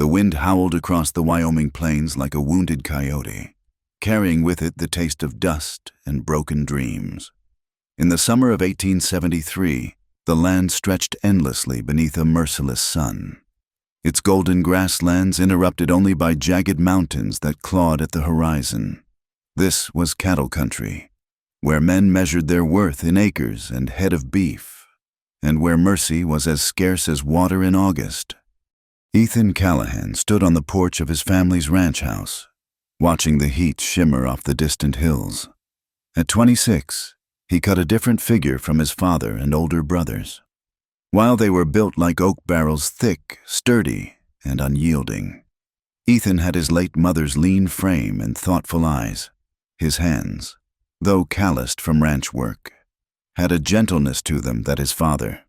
The wind howled across the Wyoming plains like a wounded coyote, carrying with it the taste of dust and broken dreams. In the summer of 1873, the land stretched endlessly beneath a merciless sun, its golden grasslands interrupted only by jagged mountains that clawed at the horizon. This was cattle country, where men measured their worth in acres and head of beef, and where mercy was as scarce as water in August. Ethan Callahan stood on the porch of his family's ranch house, watching the heat shimmer off the distant hills. At 26, he cut a different figure from his father and older brothers. While they were built like oak barrels, thick, sturdy, and unyielding, Ethan had his late mother's lean frame and thoughtful eyes. His hands, though calloused from ranch work, had a gentleness to them that his father,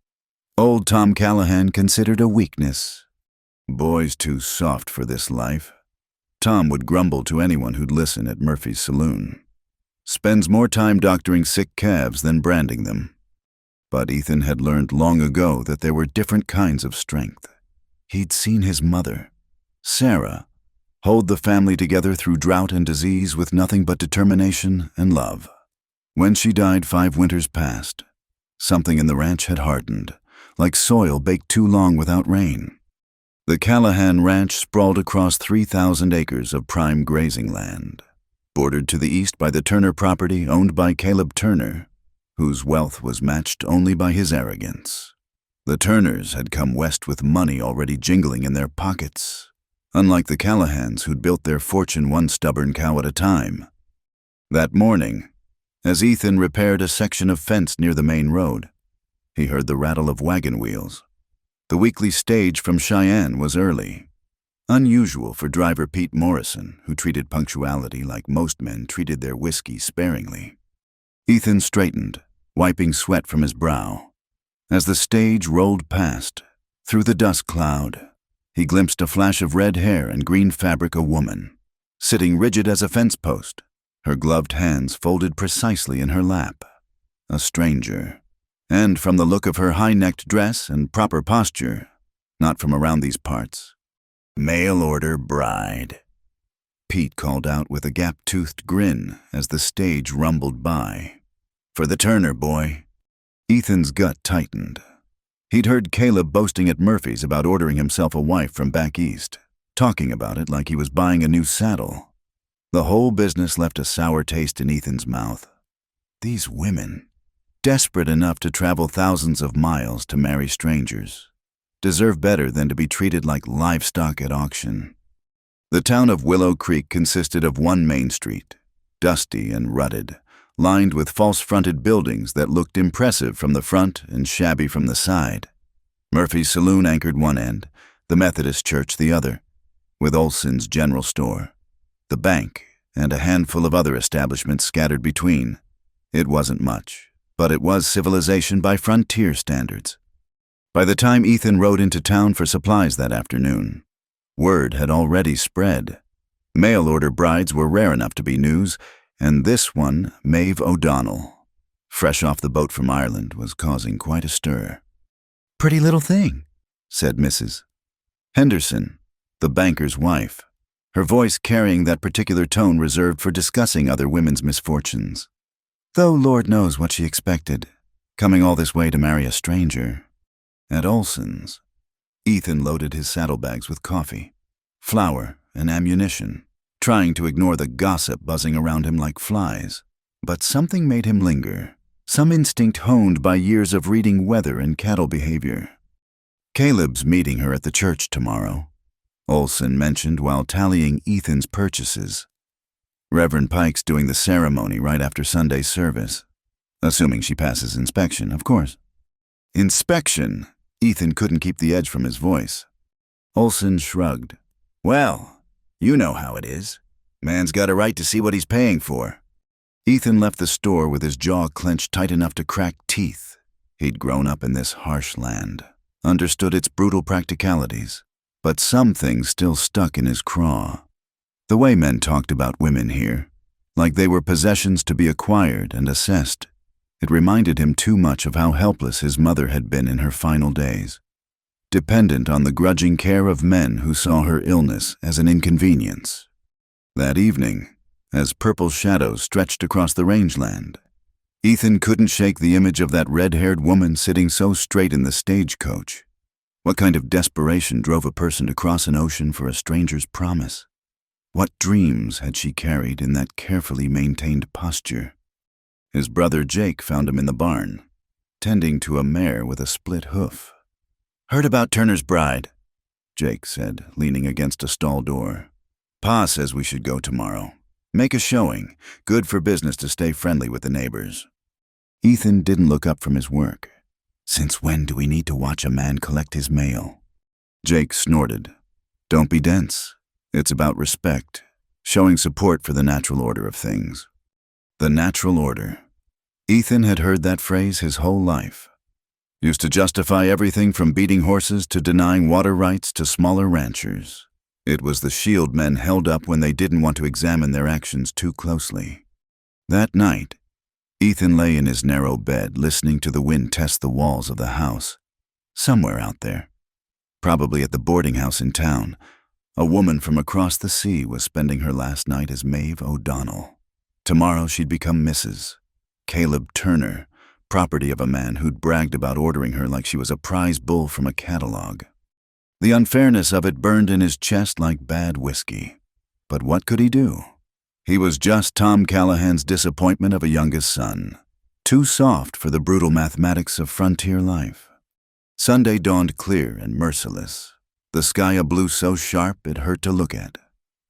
old Tom Callahan, considered a weakness. "Boy's too soft for this life," Tom would grumble to anyone who'd listen at Murphy's saloon. "Spends more time doctoring sick calves than branding them." But Ethan had learned long ago that there were different kinds of strength. He'd seen his mother, Sarah, hold the family together through drought and disease with nothing but determination and love. When she died 5 winters past, something in the ranch had hardened, like soil baked too long without rain. The Callahan Ranch sprawled across 3,000 acres of prime grazing land, bordered to the east by the Turner property owned by Caleb Turner, whose wealth was matched only by his arrogance. The Turners had come west with money already jingling in their pockets, unlike the Callahans who'd built their fortune one stubborn cow at a time. That morning, as Ethan repaired a section of fence near the main road, he heard the rattle of wagon wheels. The weekly stage from Cheyenne was early, unusual for driver Pete Morrison, who treated punctuality like most men treated their whiskey sparingly. Ethan straightened, wiping sweat from his brow. As the stage rolled past, through the dust cloud, he glimpsed a flash of red hair and green fabric, a woman, sitting rigid as a fence post, her gloved hands folded precisely in her lap. A stranger. And from the look of her high-necked dress and proper posture, not from around these parts. "Mail-order bride," Pete called out with a gap-toothed grin as the stage rumbled by. "For the Turner boy." Ethan's gut tightened. He'd heard Caleb boasting at Murphy's about ordering himself a wife from back east, talking about it like he was buying a new saddle. The whole business left a sour taste in Ethan's mouth. These women, desperate enough to travel thousands of miles to marry strangers, deserve better than to be treated like livestock at auction. The town of Willow Creek consisted of one main street, dusty and rutted, lined with false-fronted buildings that looked impressive from the front and shabby from the side. Murphy's saloon anchored one end, the Methodist church the other, with Olson's general store, the bank, and a handful of other establishments scattered between. It wasn't much, but it was civilization by frontier standards. By the time Ethan rode into town for supplies that afternoon, word had already spread. Mail-order brides were rare enough to be news, and this one, Maeve O'Donnell, fresh off the boat from Ireland, was causing quite a stir. "Pretty little thing," said Mrs. Henderson, the banker's wife, her voice carrying that particular tone reserved for discussing other women's misfortunes. Though Lord knows what she expected, coming all this way to marry a stranger. At Olson's, Ethan loaded his saddlebags with coffee, flour, and ammunition, trying to ignore the gossip buzzing around him like flies. But something made him linger, some instinct honed by years of reading weather and cattle behavior. "Caleb's meeting her at the church tomorrow," Olson mentioned while tallying Ethan's purchases. "Reverend Pike's doing the ceremony right after Sunday service. Assuming she passes inspection, of course." "Inspection?" Ethan couldn't keep the edge from his voice. Olson shrugged. "Well, you know how it is. Man's got a right to see what he's paying for." Ethan left the store with his jaw clenched tight enough to crack teeth. He'd grown up in this harsh land, understood its brutal practicalities, but some things still stuck in his craw. The way men talked about women here, like they were possessions to be acquired and assessed, it reminded him too much of how helpless his mother had been in her final days. dependent on the grudging care of men who saw her illness as an inconvenience. That evening, as purple shadows stretched across the rangeland, Ethan couldn't shake the image of that red-haired woman sitting so straight in the stagecoach. What kind of desperation drove a person to cross an ocean for a stranger's promise? What dreams had she carried in that carefully maintained posture? His brother Jake found him in the barn, tending to a mare with a split hoof. "Heard about Turner's bride," Jake said, leaning against a stall door. "Pa says we should go tomorrow. Make a showing. Good for business to stay friendly with the neighbors." Ethan didn't look up from his work. "Since when do we need to watch a man collect his mail?" Jake snorted. "Don't be dense. It's about respect, showing support for the natural order of things." The natural order. Ethan had heard that phrase his whole life. Used to justify everything from beating horses to denying water rights to smaller ranchers. It was the shield men held up when they didn't want to examine their actions too closely. That night, Ethan lay in his narrow bed listening to the wind test the walls of the house. Somewhere out there, probably at the boarding house in town, a woman from across the sea was spending her last night as Maeve O'Donnell. Tomorrow she'd become Mrs. Caleb Turner, property of a man who'd bragged about ordering her like she was a prize bull from a catalog. The unfairness of it burned in his chest like bad whiskey. But what could he do? He was just Tom Callahan's disappointment of a youngest son, too soft for the brutal mathematics of frontier life. Sunday dawned clear and merciless, the sky a blue so sharp it hurt to look at.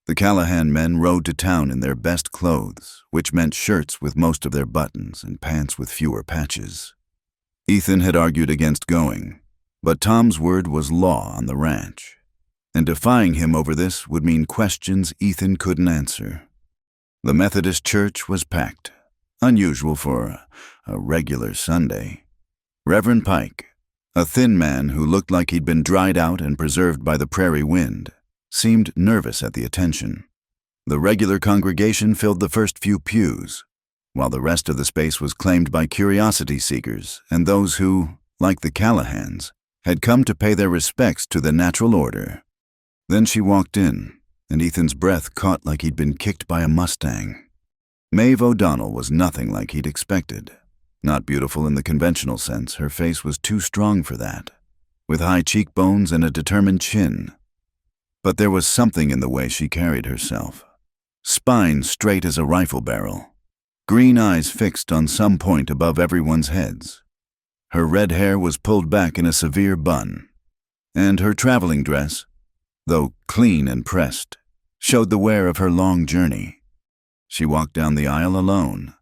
The Callahan men rode to town in their best clothes, which meant shirts with most of their buttons and pants with fewer patches. Ethan had argued against going, but Tom's word was law on the ranch, and defying him over this would mean questions Ethan couldn't answer. The Methodist church was packed, unusual for a regular Sunday. Reverend Pike, a thin man who looked like he'd been dried out and preserved by the prairie wind, seemed nervous at the attention. The regular congregation filled the first few pews, while the rest of the space was claimed by curiosity seekers and those who, like the Callahans, had come to pay their respects to the natural order. Then she walked in, and Ethan's breath caught like he'd been kicked by a Mustang. Maeve O'Donnell was nothing like he'd expected. Not beautiful in the conventional sense, her face was too strong for that, with high cheekbones and a determined chin. But there was something in the way she carried herself. Spine straight as a rifle barrel, green eyes fixed on some point above everyone's heads. Her red hair was pulled back in a severe bun, and her traveling dress, though clean and pressed, showed the wear of her long journey. She walked down the aisle alone,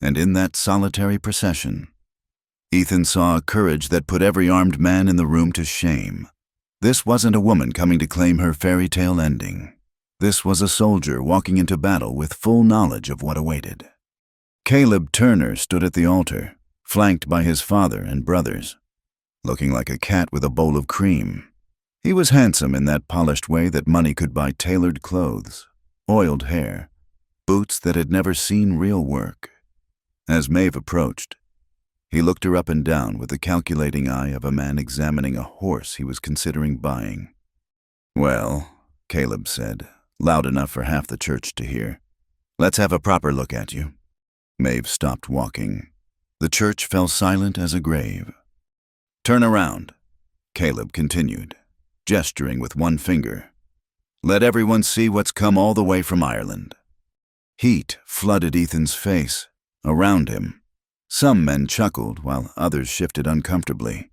and in that solitary procession, Ethan saw a courage that put every armed man in the room to shame. This wasn't a woman coming to claim her fairy tale ending. This was a soldier walking into battle with full knowledge of what awaited. Caleb Turner stood at the altar, flanked by his father and brothers, looking like a cat with a bowl of cream. He was handsome in that polished way that money could buy tailored clothes, oiled hair, boots that had never seen real work. As Maeve approached, he looked her up and down with the calculating eye of a man examining a horse he was considering buying. "Well," Caleb said, loud enough for half the church to hear, "let's have a proper look at you." Maeve stopped walking. The church fell silent as a grave. "Turn around," Caleb continued, gesturing with one finger. "Let everyone see what's come all the way from Ireland." Heat flooded Ethan's face, around him. Some men chuckled while others shifted uncomfortably,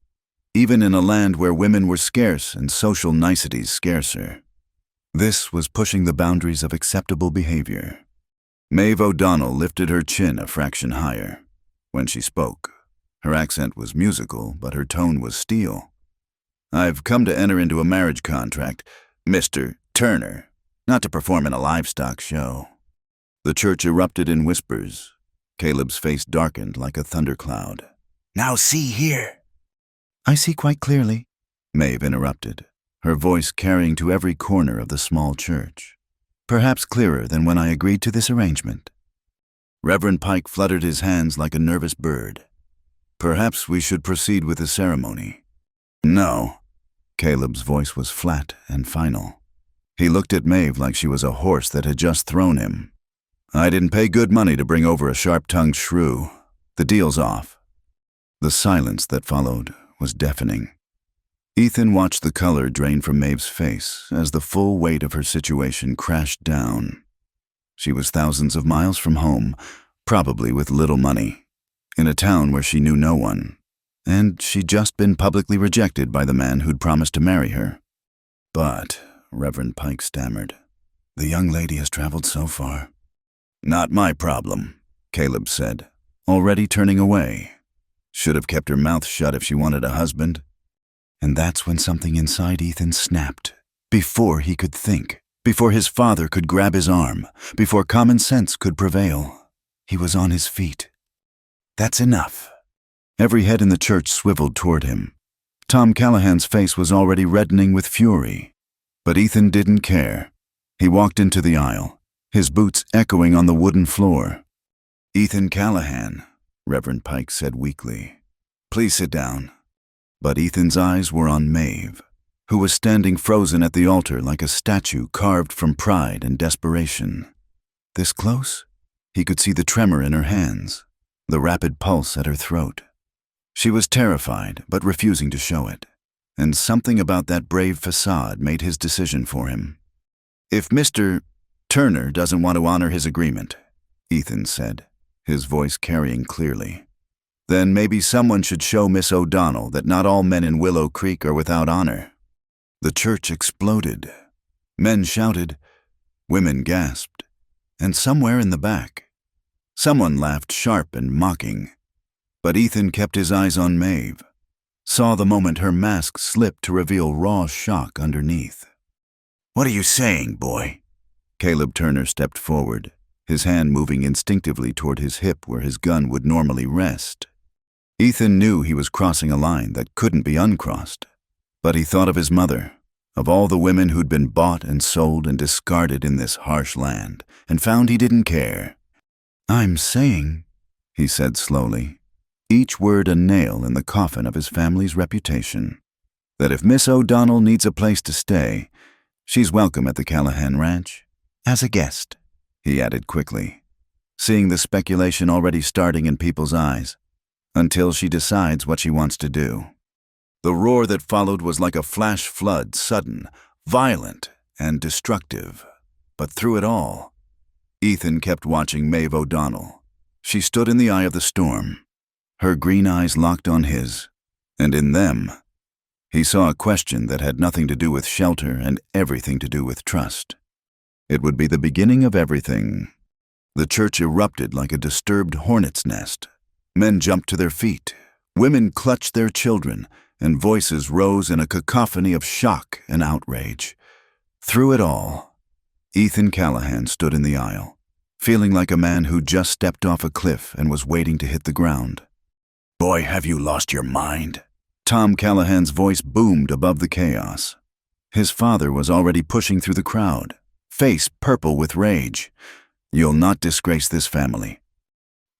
even in a land where women were scarce and social niceties scarcer. This was pushing the boundaries of acceptable behavior. Maeve O'Donnell lifted her chin a fraction higher. When she spoke, her accent was musical, but her tone was steel. "I've come to enter into a marriage contract, Mr. Turner, not to perform in a livestock show." The church erupted in whispers. Caleb's face darkened like a thundercloud. "Now see here." "I see quite clearly," Maeve interrupted, her voice carrying to every corner of the small church. "Perhaps clearer than when I agreed to this arrangement." Reverend Pike fluttered his hands like a nervous bird. "Perhaps we should proceed with the ceremony." "No." Caleb's voice was flat and final. He looked at Maeve like she was a horse that had just thrown him. "I didn't pay good money to bring over a sharp-tongued shrew. The deal's off." The silence that followed was deafening. Ethan watched the color drain from Maeve's face as the full weight of her situation crashed down. She was thousands of miles from home, probably with little money, in a town where she knew no one, and she'd just been publicly rejected by the man who'd promised to marry her. "But," Reverend Pike stammered, "the young lady has traveled so far." "Not my problem," Caleb said, already turning away. Should have kept her mouth shut if she wanted a husband. And that's when something inside Ethan snapped. Before he could think, before his father could grab his arm, before common sense could prevail, he was on his feet. "That's enough." Every head in the church swiveled toward him. Tom Callahan's face was already reddening with fury. But Ethan didn't care. He walked into the aisle, his boots echoing on the wooden floor. "Ethan Callahan," Reverend Pike said weakly. "Please sit down." But Ethan's eyes were on Maeve, who was standing frozen at the altar like a statue carved from pride and desperation. This close, he could see the tremor in her hands, the rapid pulse at her throat. She was terrified, but refusing to show it, and something about that brave facade made his decision for him. "If Mr. Turner doesn't want to honor his agreement," Ethan said, his voice carrying clearly, "then maybe someone should show Miss O'Donnell that not all men in Willow Creek are without honor." The church exploded. Men shouted, women gasped, and somewhere in the back, someone laughed sharp and mocking. But Ethan kept his eyes on Maeve, saw the moment her mask slipped to reveal raw shock underneath. "What are you saying, boy?" Caleb Turner stepped forward, his hand moving instinctively toward his hip where his gun would normally rest. Ethan knew he was crossing a line that couldn't be uncrossed, but he thought of his mother, of all the women who'd been bought and sold and discarded in this harsh land, and found he didn't care. "I'm saying," he said slowly, each word a nail in the coffin of his family's reputation, "that if Miss O'Donnell needs a place to stay, she's welcome at the Callahan Ranch, as a guest," he added quickly, seeing the speculation already starting in people's eyes, "until she decides what she wants to do." The roar that followed was like a flash flood, sudden, violent, and destructive. But through it all, Ethan kept watching Maeve O'Donnell. She stood in the eye of the storm, her green eyes locked on his, and in them, he saw a question that had nothing to do with shelter and everything to do with trust. It would be the beginning of everything. The church erupted like a disturbed hornet's nest. Men jumped to their feet, women clutched their children, and voices rose in a cacophony of shock and outrage. Through it all, Ethan Callahan stood in the aisle, feeling like a man who just stepped off a cliff and was waiting to hit the ground. "Boy, have you lost your mind?" Tom Callahan's voice boomed above the chaos. His father was already pushing through the crowd, face purple with rage. "You'll not disgrace this family."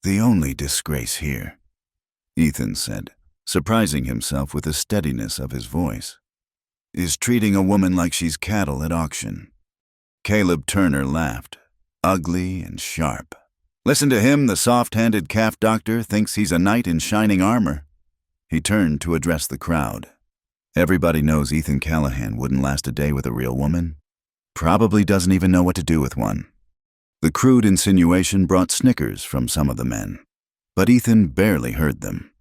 "The only disgrace here," Ethan said, surprising himself with the steadiness of his voice, "is treating a woman like she's cattle at auction." Caleb Turner laughed, ugly and sharp. "Listen to him, the soft-handed calf doctor thinks he's a knight in shining armor." He turned to address the crowd. "Everybody knows Ethan Callahan wouldn't last a day with a real woman. Probably doesn't even know what to do with one." The crude insinuation brought snickers from some of the men, but Ethan barely heard them.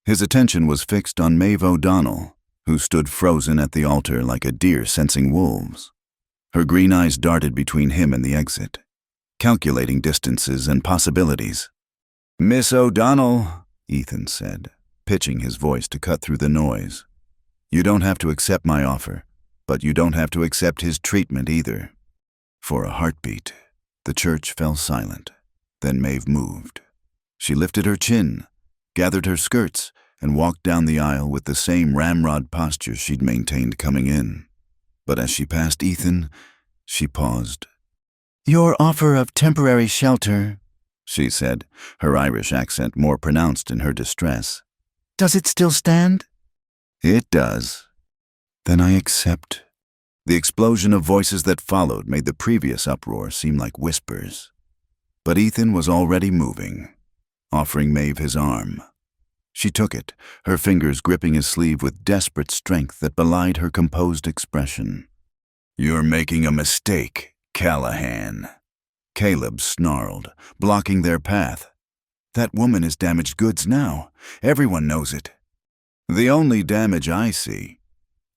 His attention was fixed on Maeve O'Donnell, who stood frozen at the altar like a deer sensing wolves. Her green eyes darted between him and the exit, calculating distances and possibilities. "Miss O'Donnell," Ethan said, pitching his voice to cut through the noise, "you don't have to accept my offer, but you don't have to accept his treatment either." For a heartbeat, the church fell silent. Then Maeve moved. She lifted her chin, gathered her skirts, and walked down the aisle with the same ramrod posture she'd maintained coming in. But as she passed Ethan, she paused. "Your offer of temporary shelter," she said, her Irish accent more pronounced in her distress. "Does it still stand?" "It does." Then I accept. The explosion of voices that followed made the previous uproar seem like whispers. But Ethan was already moving, offering Maeve his arm. She took it, her fingers gripping his sleeve with desperate strength that belied her composed expression. "You're making a mistake, Callahan." Caleb snarled, blocking their path. "That woman is damaged goods now. Everyone knows it." "The only damage I see,"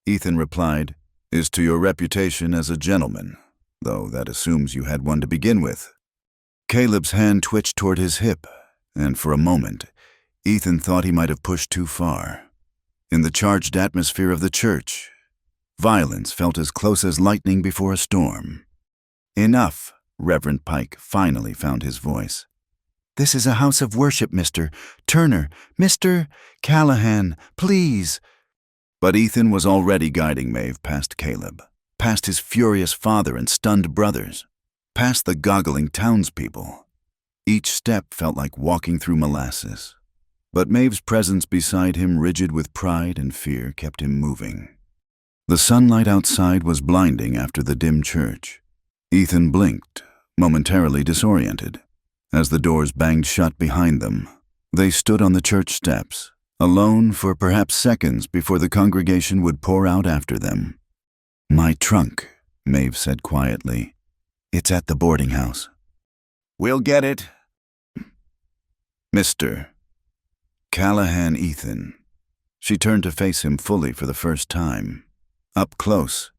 Ethan replied, "is to your reputation as a gentleman, though that assumes you had one to begin with." Caleb's hand twitched toward his hip, and for a moment, Ethan thought he might have pushed too far. In the charged atmosphere of the church, violence felt as close as lightning before a storm. "Enough," Reverend Pike finally found his voice. "This is a house of worship, Mr. Turner. Mr. Callahan, please." But Ethan was already guiding Maeve past Caleb, past his furious father and stunned brothers, past the goggling townspeople. Each step felt like walking through molasses. But Maeve's presence beside him, rigid with pride and fear, kept him moving. The sunlight outside was blinding after the dim church. Ethan blinked, momentarily disoriented. As the doors banged shut behind them, they stood on the church steps, alone for perhaps seconds before the congregation would pour out after them. "My trunk," Maeve said quietly. "It's at the boarding house." "We'll get it." "Mr. Callahan Ethan." She turned to face him fully for the first time. Up close,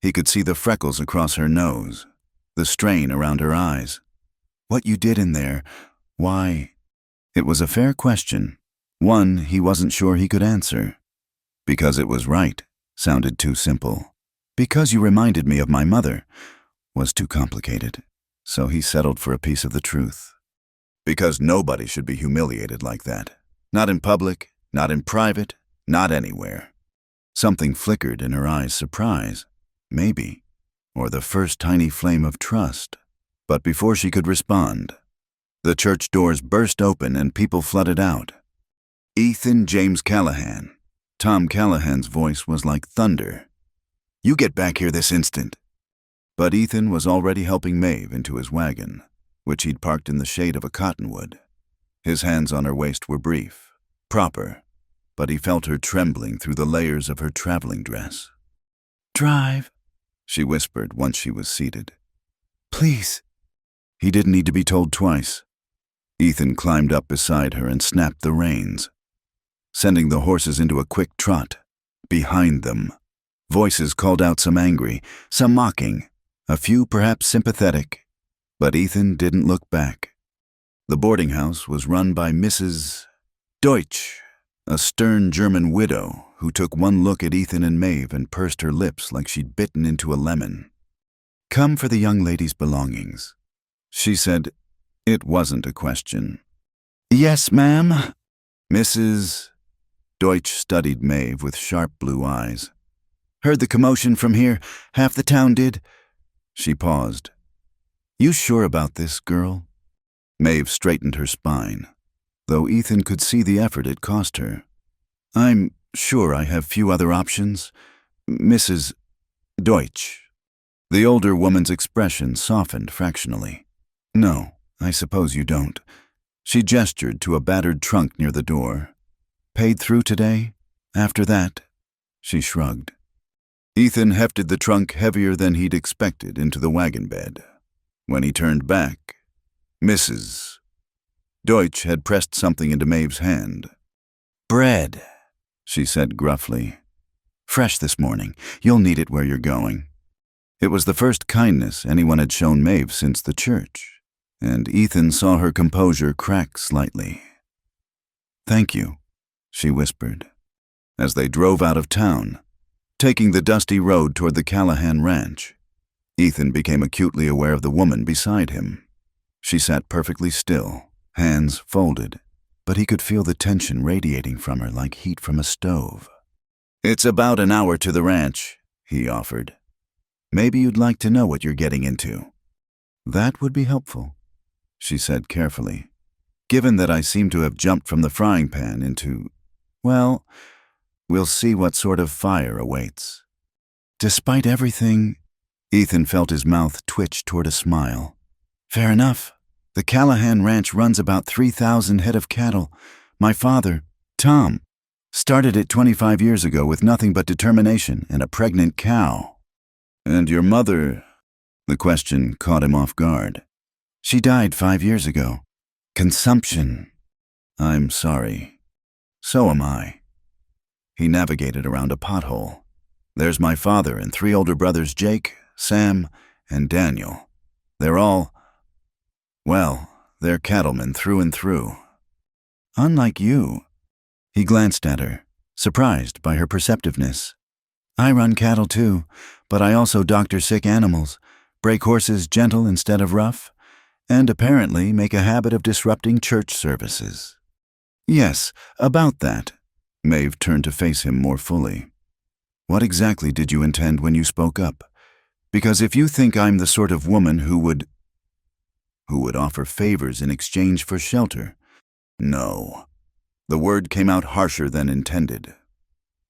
he could see the freckles across her nose, the strain around her eyes. "What you did in there, why?" It was a fair question, one he wasn't sure he could answer. "Because it was right," sounded too simple. "Because you reminded me of my mother," was too complicated, so he settled for a piece of the truth. "Because nobody should be humiliated like that. Not in public, not in private, not anywhere." Something flickered in her eyes, surprise, maybe, or the first tiny flame of trust. But before she could respond, the church doors burst open and people flooded out. "Ethan James Callahan." Tom Callahan's voice was like thunder. "You get back here this instant." But Ethan was already helping Maeve into his wagon, which he'd parked in the shade of a cottonwood. His hands on her waist were brief, proper, but he felt her trembling through the layers of her traveling dress. "Drive," she whispered once she was seated. "Please." He didn't need to be told twice. Ethan climbed up beside her and snapped the reins, sending the horses into a quick trot. Behind them, voices called out, some angry, some mocking, a few perhaps sympathetic, but Ethan didn't look back. The boarding house was run by Mrs. Deutsch, a stern German widow who took one look at Ethan and Maeve and pursed her lips like she'd bitten into a lemon. "Come for the young lady's belongings," she said. It wasn't a question. "Yes, ma'am." Mrs. Deutsch studied Maeve with sharp blue eyes. "Heard the commotion from here. Half the town did." She paused. "You sure about this, girl?" Maeve straightened her spine, though Ethan could see the effort it cost her. "I'm sure I have few other options, Mrs. Deutsch." The older woman's expression softened fractionally. "No, I suppose you don't." She gestured to a battered trunk near the door. "Paid through today? After that?" She shrugged. Ethan hefted the trunk heavier than he'd expected into the wagon bed. When he turned back, Mrs. Deutsch had pressed something into Maeve's hand. "Bread," she said gruffly. "Fresh this morning. You'll need it where you're going." It was the first kindness anyone had shown Maeve since the church, and Ethan saw her composure crack slightly. "Thank you," she whispered. As they drove out of town, taking the dusty road toward the Callahan ranch, Ethan became acutely aware of the woman beside him. She sat perfectly still, hands folded, but he could feel the tension radiating from her like heat from a stove. "It's about an hour to the ranch," he offered. "Maybe you'd like to know what you're getting into." "That would be helpful," she said carefully, "given that I seem to have jumped from the frying pan into, well, we'll see what sort of fire awaits." Despite everything, Ethan felt his mouth twitch toward a smile. Fair enough. The Callahan Ranch runs about 3,000 head of cattle. My father, Tom, started it 25 years ago with nothing but determination and a pregnant cow. And your mother? The question caught him off guard. She died 5 years ago. Consumption. I'm sorry. So am I. He navigated around a pothole. There's my father and 3 older brothers, Jake, Sam, and Daniel. They're all, well, they're cattlemen through and through. Unlike you. He glanced at her, surprised by her perceptiveness. I run cattle too, but I also doctor sick animals, break horses gentle instead of rough, and apparently make a habit of disrupting church services. Yes, about that. Maeve turned to face him more fully. What exactly did you intend when you spoke up? Because if you think I'm the sort of woman who would offer favors in exchange for shelter. No. The word came out harsher than intended.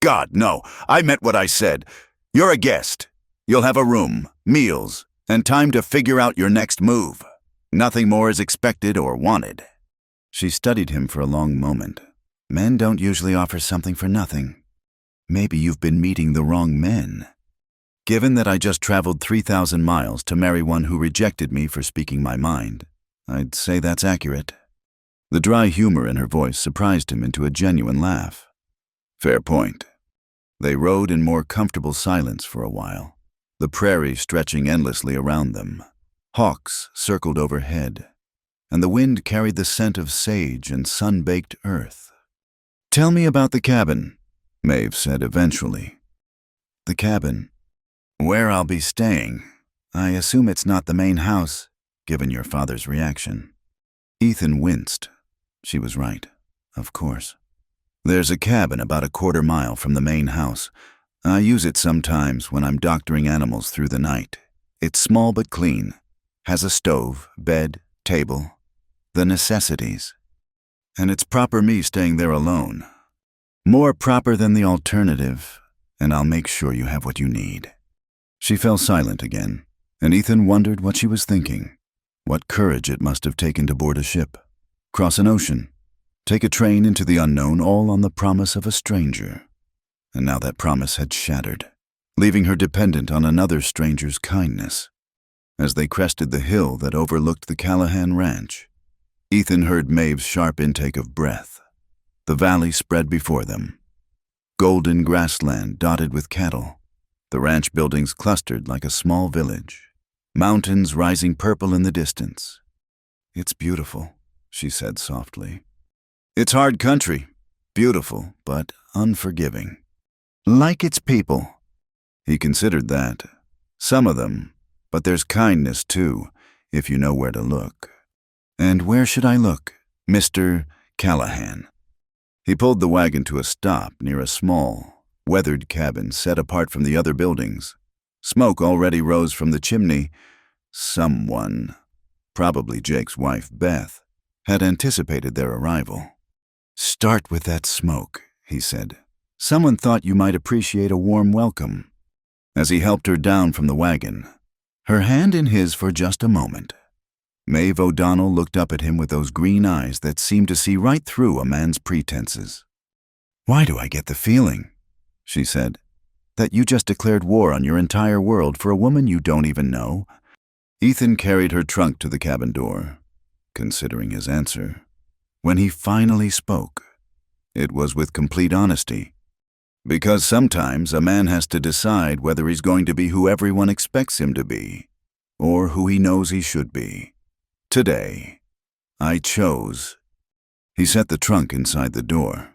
God, no. I meant what I said. You're a guest. You'll have a room, meals, and time to figure out your next move. Nothing more is expected or wanted. She studied him for a long moment. Men don't usually offer something for nothing. Maybe you've been meeting the wrong men. Given that I just traveled 3,000 miles to marry one who rejected me for speaking my mind, I'd say that's accurate. The dry humor in her voice surprised him into a genuine laugh. Fair point. They rode in more comfortable silence for a while, the prairie stretching endlessly around them. Hawks circled overhead, and the wind carried the scent of sage and sun-baked earth. Tell me about the cabin, Maeve said eventually. The cabin? Where I'll be staying. I assume it's not the main house, given your father's reaction. Ethan winced. She was right, of course. There's a cabin about a quarter mile from the main house. I use it sometimes when I'm doctoring animals through the night. It's small but clean. Has a stove, bed, table. The necessities. And it's proper me staying there alone. More proper than the alternative, and I'll make sure you have what you need. She fell silent again, and Ethan wondered what she was thinking. What courage it must have taken to board a ship, cross an ocean, take a train into the unknown, all on the promise of a stranger. And now that promise had shattered, leaving her dependent on another stranger's kindness. As they crested the hill that overlooked the Callahan Ranch, Ethan heard Maeve's sharp intake of breath. The valley spread before them. Golden grassland dotted with cattle. The ranch buildings clustered like a small village. Mountains rising purple in the distance. It's beautiful, she said softly. It's hard country. Beautiful, but unforgiving. Like its people. He considered that. Some of them. But there's kindness, too, if you know where to look. And where should I look, Mr. Callahan? He pulled the wagon to a stop near a small, weathered cabin set apart from the other buildings. Smoke already rose from the chimney. Someone, probably Jake's wife, Beth, had anticipated their arrival. Start with that smoke, he said. Someone thought you might appreciate a warm welcome. As he helped her down from the wagon, her hand in his for just a moment, Maeve O'Donnell looked up at him with those green eyes that seemed to see right through a man's pretenses. Why do I get the feeling, she said, that you just declared war on your entire world for a woman you don't even know? Ethan carried her trunk to the cabin door, considering his answer. When he finally spoke, it was with complete honesty. Because sometimes a man has to decide whether he's going to be who everyone expects him to be, or who he knows he should be. Today, I chose. He set the trunk inside the door,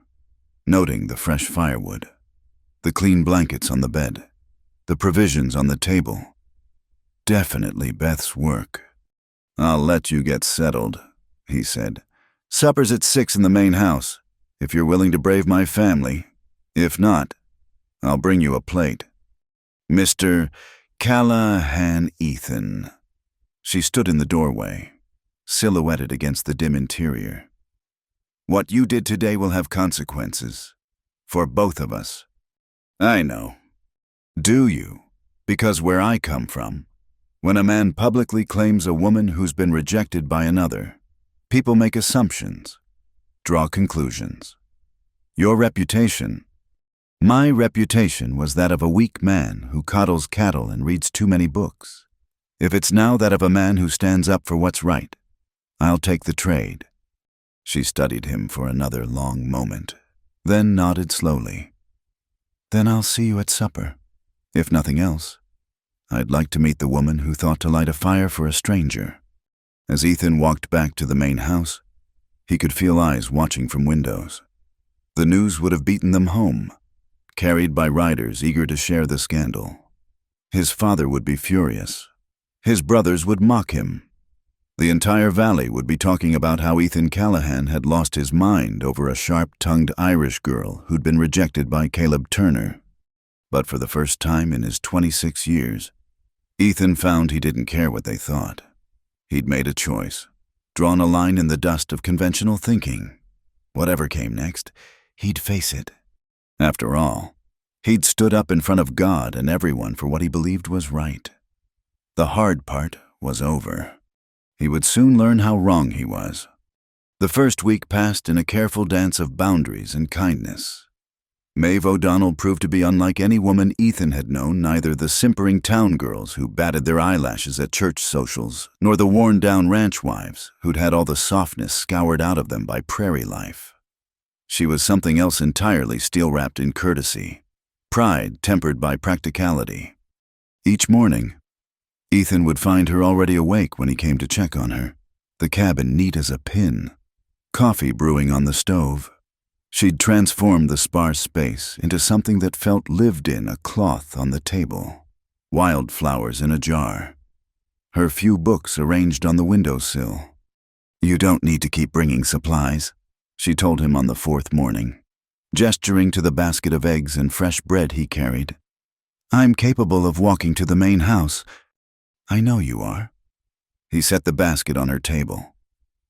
noting the fresh firewood, the clean blankets on the bed, the provisions on the table. Definitely Beth's work. I'll let you get settled, he said. Supper's at 6 in the main house, if you're willing to brave my family. If not, I'll bring you a plate. Mr. Callahan Ethan. She stood in the doorway, silhouetted against the dim interior. What you did today will have consequences. For both of us. I know. Do you? Because where I come from, when a man publicly claims a woman who's been rejected by another, people make assumptions, draw conclusions. Your reputation. My reputation was that of a weak man who coddles cattle and reads too many books. If it's now that of a man who stands up for what's right, I'll take the trade. She studied him for another long moment, then nodded slowly. Then I'll see you at supper. If nothing else, I'd like to meet the woman who thought to light a fire for a stranger. As Ethan walked back to the main house, he could feel eyes watching from windows. The news would have beaten them home, carried by riders eager to share the scandal. His father would be furious. His brothers would mock him. The entire valley would be talking about how Ethan Callahan had lost his mind over a sharp-tongued Irish girl who'd been rejected by Caleb Turner. But for the first time in his 26 years, Ethan found he didn't care what they thought. He'd made a choice, drawn a line in the dust of conventional thinking. Whatever came next, he'd face it. After all, he'd stood up in front of God and everyone for what he believed was right. The hard part was over. He would soon learn how wrong he was. The first week passed in a careful dance of boundaries and kindness. Maeve O'Donnell proved to be unlike any woman Ethan had known, neither the simpering town girls who batted their eyelashes at church socials, nor the worn-down ranch wives who'd had all the softness scoured out of them by prairie life. She was something else entirely, steel-wrapped in courtesy, pride tempered by practicality. Each morning, Ethan would find her already awake when he came to check on her, the cabin neat as a pin, coffee brewing on the stove. She'd transformed the sparse space into something that felt lived in, a cloth on the table, wildflowers in a jar, her few books arranged on the windowsill. "You don't need to keep bringing supplies," she told him on the fourth morning, gesturing to the basket of eggs and fresh bread he carried. "I'm capable of walking to the main house." "I know you are." He set the basket on her table,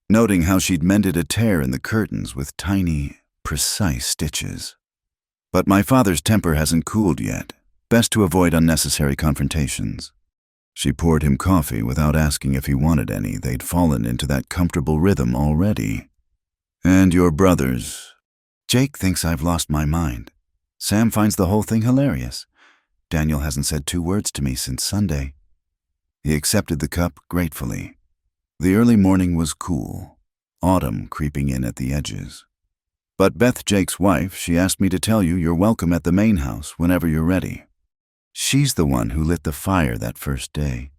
noting how she'd mended a tear in the curtains with tiny, precise stitches. "But my father's temper hasn't cooled yet. Best to avoid unnecessary confrontations." She poured him coffee without asking if he wanted any. They'd fallen into that comfortable rhythm already. "And your brothers?" "Jake thinks I've lost my mind. Sam finds the whole thing hilarious. Daniel hasn't said 2 words to me since Sunday." He accepted the cup gratefully. The early morning was cool, autumn creeping in at the edges. "But Beth, Jake's wife, she asked me to tell you you're welcome at the main house whenever you're ready. She's the one who lit the fire that first day."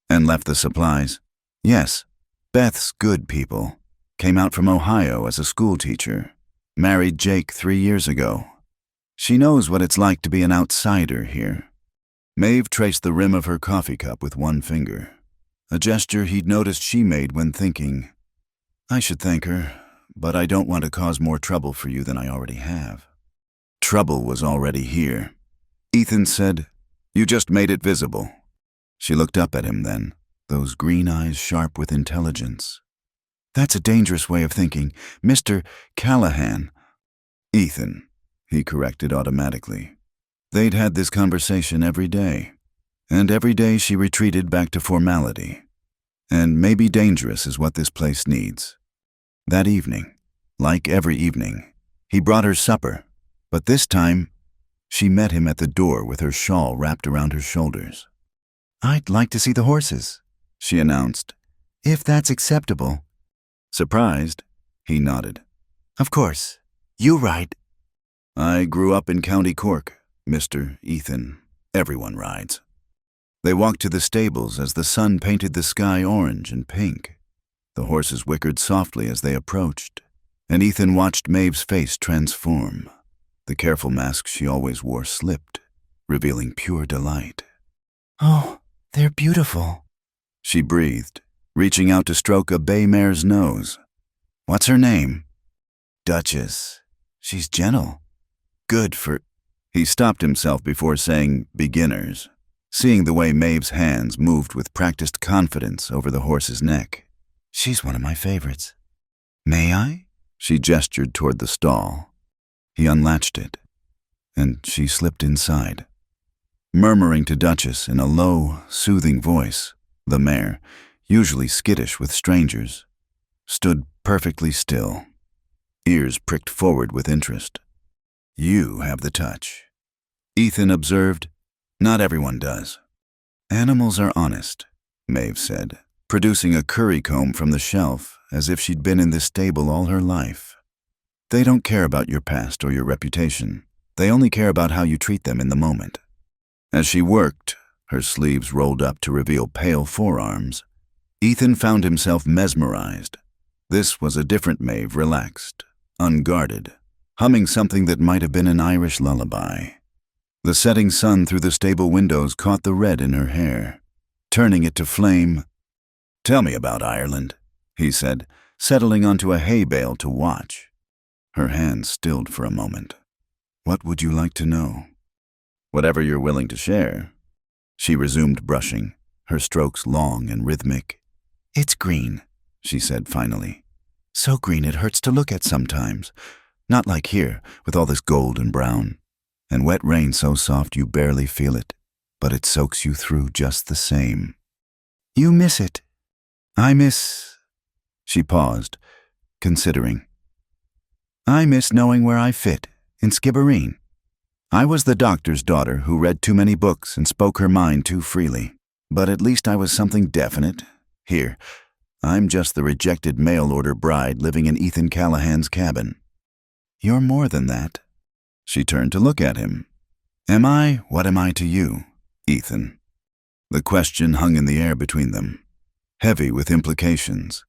"And left the supplies?" "Yes. Beth's good people. Came out from Ohio as a school teacher. Married Jake 3 years ago. She knows what it's like to be an outsider here." Maeve traced the rim of her coffee cup with one finger, a gesture he'd noticed she made when thinking, "I should thank her, but I don't want to cause more trouble for you than I already have." Trouble was already here. Ethan said, "You just made it visible." She looked up at him then, those green eyes sharp with intelligence. "That's a dangerous way of thinking. Mr. Callahan." "Ethan," he corrected automatically. They'd had this conversation every day, and every day she retreated back to formality. And maybe dangerous is what this place needs. That evening, like every evening, he brought her supper, but this time, she met him at the door with her shawl wrapped around her shoulders. "I'd like to see the horses," she announced, "if that's acceptable." Surprised, he nodded. "Of course. You ride." "I grew up in County Cork, Mr. Ethan. Everyone rides." They walked to the stables as the sun painted the sky orange and pink. The horses whickered softly as they approached, and Ethan watched Maeve's face transform. The careful mask she always wore slipped, revealing pure delight. "Oh, they're beautiful," she breathed, reaching out to stroke a bay mare's nose. "What's her name?" "Duchess. She's gentle. Good for—" He stopped himself before saying beginners, seeing the way Maeve's hands moved with practiced confidence over the horse's neck. "She's one of my favorites." "May I?" She gestured toward the stall. He unlatched it, and she slipped inside. Murmuring to Duchess in a low, soothing voice, the mare, usually skittish with strangers, stood perfectly still, ears pricked forward with interest. "You have the touch," Ethan observed. "Not everyone does." "Animals are honest," Maeve said, producing a curry comb from the shelf as if she'd been in this stable all her life. "They don't care about your past or your reputation. They only care about how you treat them in the moment." As she worked, her sleeves rolled up to reveal pale forearms, Ethan found himself mesmerized. This was a different Maeve, relaxed, unguarded, humming something that might have been an Irish lullaby. The setting sun through the stable windows caught the red in her hair, turning it to flame. "Tell me about Ireland," he said, settling onto a hay bale to watch. Her hands stilled for a moment. "What would you like to know?" "Whatever you're willing to share." She resumed brushing, her strokes long and rhythmic. "It's green," she said finally. "So green it hurts to look at sometimes. Not like here, with all this gold and brown. And wet rain so soft you barely feel it, but it soaks you through just the same. You miss it." "I miss—" She paused, considering. "I miss knowing where I fit, in Skibbereen. I was the doctor's daughter who read too many books and spoke her mind too freely. But at least I was something definite. Here, I'm just the rejected mail-order bride living in Ethan Callahan's cabin." "You're more than that." She turned to look at him. "Am I? What am I to you, Ethan?" The question hung in the air between them, heavy with implications.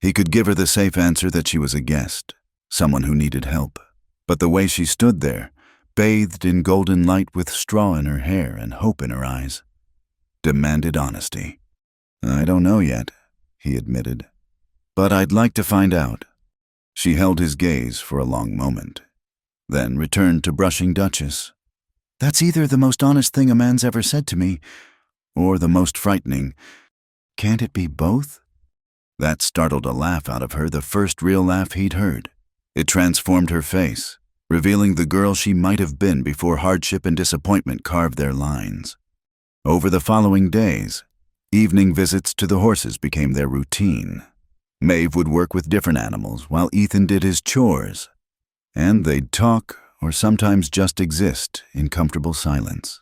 He could give her the safe answer that she was a guest, someone who needed help. But the way she stood there, bathed in golden light with straw in her hair and hope in her eyes, demanded honesty. "I don't know yet," he admitted. "But I'd like to find out." She held his gaze for a long moment, then returned to brushing Duchess. "That's either the most honest thing a man's ever said to me, or the most frightening. Can't it be both?" That startled a laugh out of her, the first real laugh he'd heard. It transformed her face, revealing the girl she might have been before hardship and disappointment carved their lines. Over the following days, evening visits to the horses became their routine. Maeve would work with different animals while Ethan did his chores, and they'd talk or sometimes just exist in comfortable silence.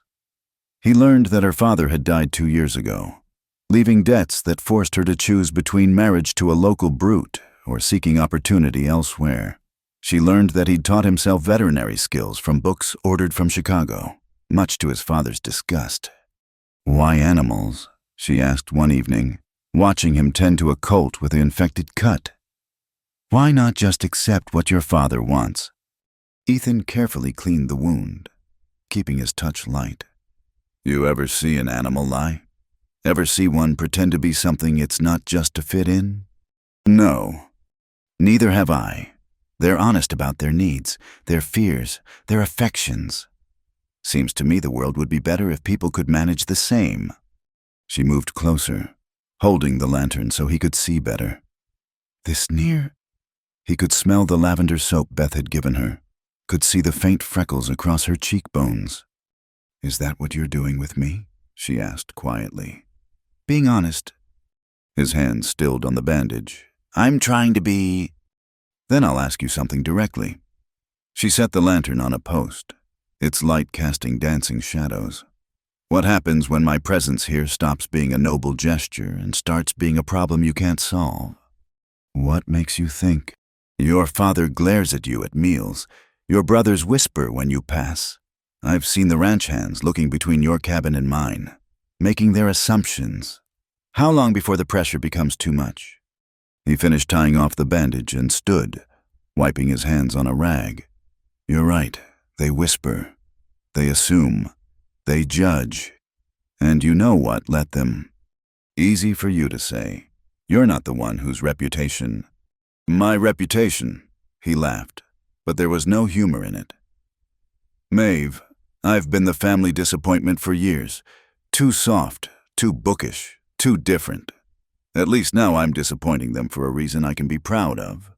He learned that her father had died 2 years ago, leaving debts that forced her to choose between marriage to a local brute or seeking opportunity elsewhere. She learned that he'd taught himself veterinary skills from books ordered from Chicago, much to his father's disgust. "Why animals?" she asked one evening, watching him tend to a colt with an infected cut. "Why not just accept what your father wants?" Ethan carefully cleaned the wound, keeping his touch light. "You ever see an animal lie? Ever see one pretend to be something it's not just to fit in?" "No." "Neither have I. They're honest about their needs, their fears, their affections. Seems to me the world would be better if people could manage the same." She moved closer, holding the lantern so he could see better. "This near—" He could smell the lavender soap Beth had given her, could see the faint freckles across her cheekbones. "Is that what you're doing with me?" she asked quietly. "Being honest." His hand stilled on the bandage. "I'm trying to be—" "Then I'll ask you something directly." She set the lantern on a post, its light casting dancing shadows. "What happens when my presence here stops being a noble gesture and starts being a problem you can't solve?" "What makes you think?" "Your father glares at you at meals. Your brothers whisper when you pass. I've seen the ranch hands looking between your cabin and mine, making their assumptions. How long before the pressure becomes too much?" He finished tying off the bandage and stood, wiping his hands on a rag. "You're right. They whisper. They assume. They judge. And you know what, let them. Easy for you to say. You're not the one whose reputation—" "My reputation," he laughed, but there was no humor in it. "Maeve, I've been the family disappointment for years. Too soft, too bookish, too different. At least now I'm disappointing them for a reason I can be proud of."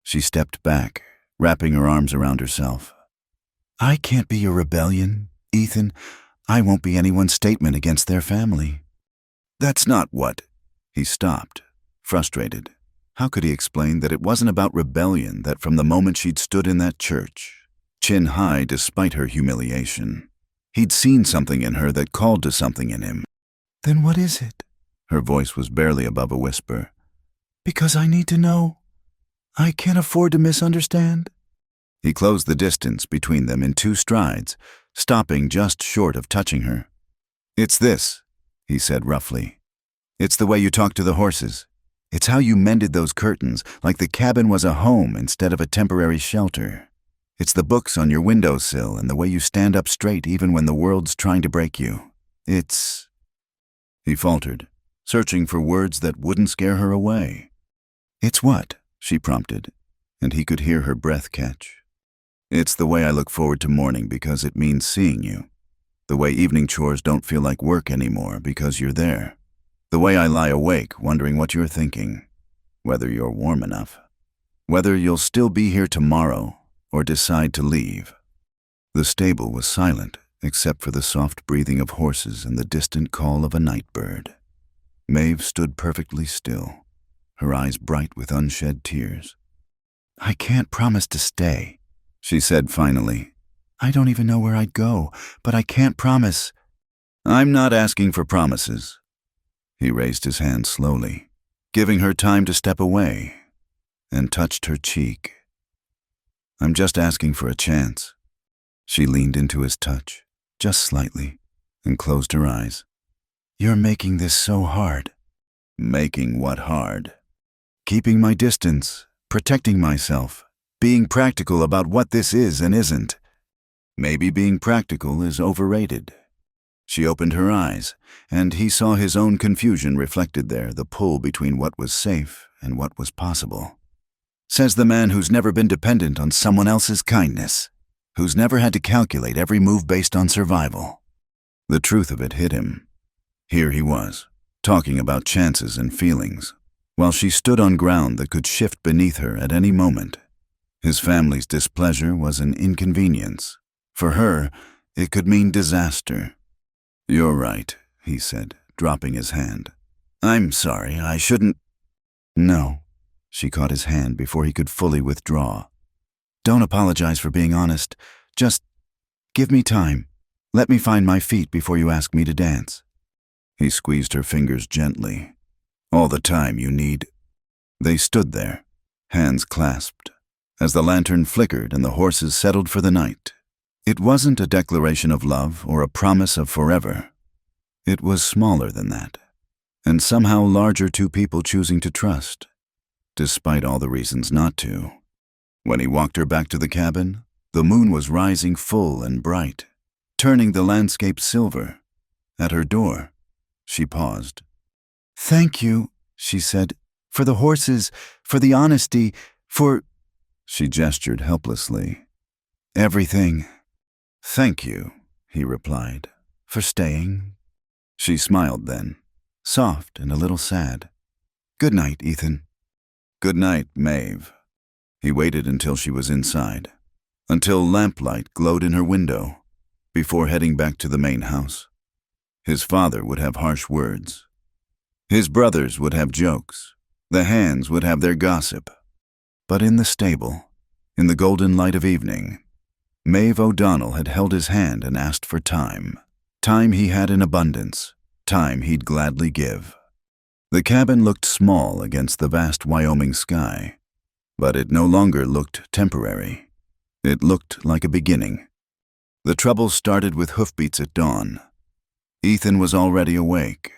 She stepped back, wrapping her arms around herself. "I can't be your rebellion, Ethan. I won't be anyone's statement against their family. That's not what. He stopped, frustrated. How could he explain that it wasn't about rebellion, that from the moment she'd stood in that church, chin high despite her humiliation, he'd seen something in her that called to something in him? Then what is it? Her voice was barely above a whisper. Because I need to know. I can't afford to misunderstand. He closed the distance between them in 2 strides, stopping just short of touching her. It's this, he said roughly. It's the way you talk to the horses. It's how you mended those curtains, like the cabin was a home instead of a temporary shelter. It's the books on your windowsill and the way you stand up straight even when the world's trying to break you. It's... He faltered, searching for words that wouldn't scare her away. It's what? She prompted, and he could hear her breath catch. It's the way I look forward to morning because it means seeing you. The way evening chores don't feel like work anymore because you're there. The way I lie awake wondering what you're thinking, whether you're warm enough, whether you'll still be here tomorrow or decide to leave. The stable was silent except for the soft breathing of horses and the distant call of a night bird. Maeve stood perfectly still, her eyes bright with unshed tears. I can't promise to stay, she said finally. I don't even know where I'd go, but I can't promise. I'm not asking for promises. He raised his hand slowly, giving her time to step away, and touched her cheek. I'm just asking for a chance. She leaned into his touch, just slightly, and closed her eyes. You're making this so hard. Making what hard? Keeping my distance, protecting myself, being practical about what this is and isn't. Maybe being practical is overrated. She opened her eyes, and he saw his own confusion reflected there, the pull between what was safe and what was possible. Says the man who's never been dependent on someone else's kindness, who's never had to calculate every move based on survival. The truth of it hit him. Here he was, talking about chances and feelings, while she stood on ground that could shift beneath her at any moment. His family's displeasure was an inconvenience. For her, it could mean disaster. You're right, he said, dropping his hand. I'm sorry, I shouldn't... No. She caught his hand before he could fully withdraw. Don't apologize for being honest. Just give me time. Let me find my feet before you ask me to dance. He squeezed her fingers gently. All the time you need. They stood there, hands clasped, as the lantern flickered and the horses settled for the night. It wasn't a declaration of love or a promise of forever. It was smaller than that, and somehow larger, 2 people choosing to trust, despite all the reasons not to. When he walked her back to the cabin, the moon was rising full and bright, turning the landscape silver. At her door, she paused. Thank you, she said, for the horses, for the honesty, for... She gestured helplessly. Everything. Thank you, he replied, for staying. She smiled then, soft and a little sad. Good night, Ethan. Good night, Maeve. He waited until she was inside, until lamplight glowed in her window, before heading back to the main house. His father would have harsh words. His brothers would have jokes. The hands would have their gossip. But in the stable, in the golden light of evening, Maeve O'Donnell had held his hand and asked for time. Time he had in abundance, time he'd gladly give. The cabin looked small against the vast Wyoming sky, but it no longer looked temporary. It looked like a beginning. The trouble started with hoofbeats at dawn. Ethan was already awake,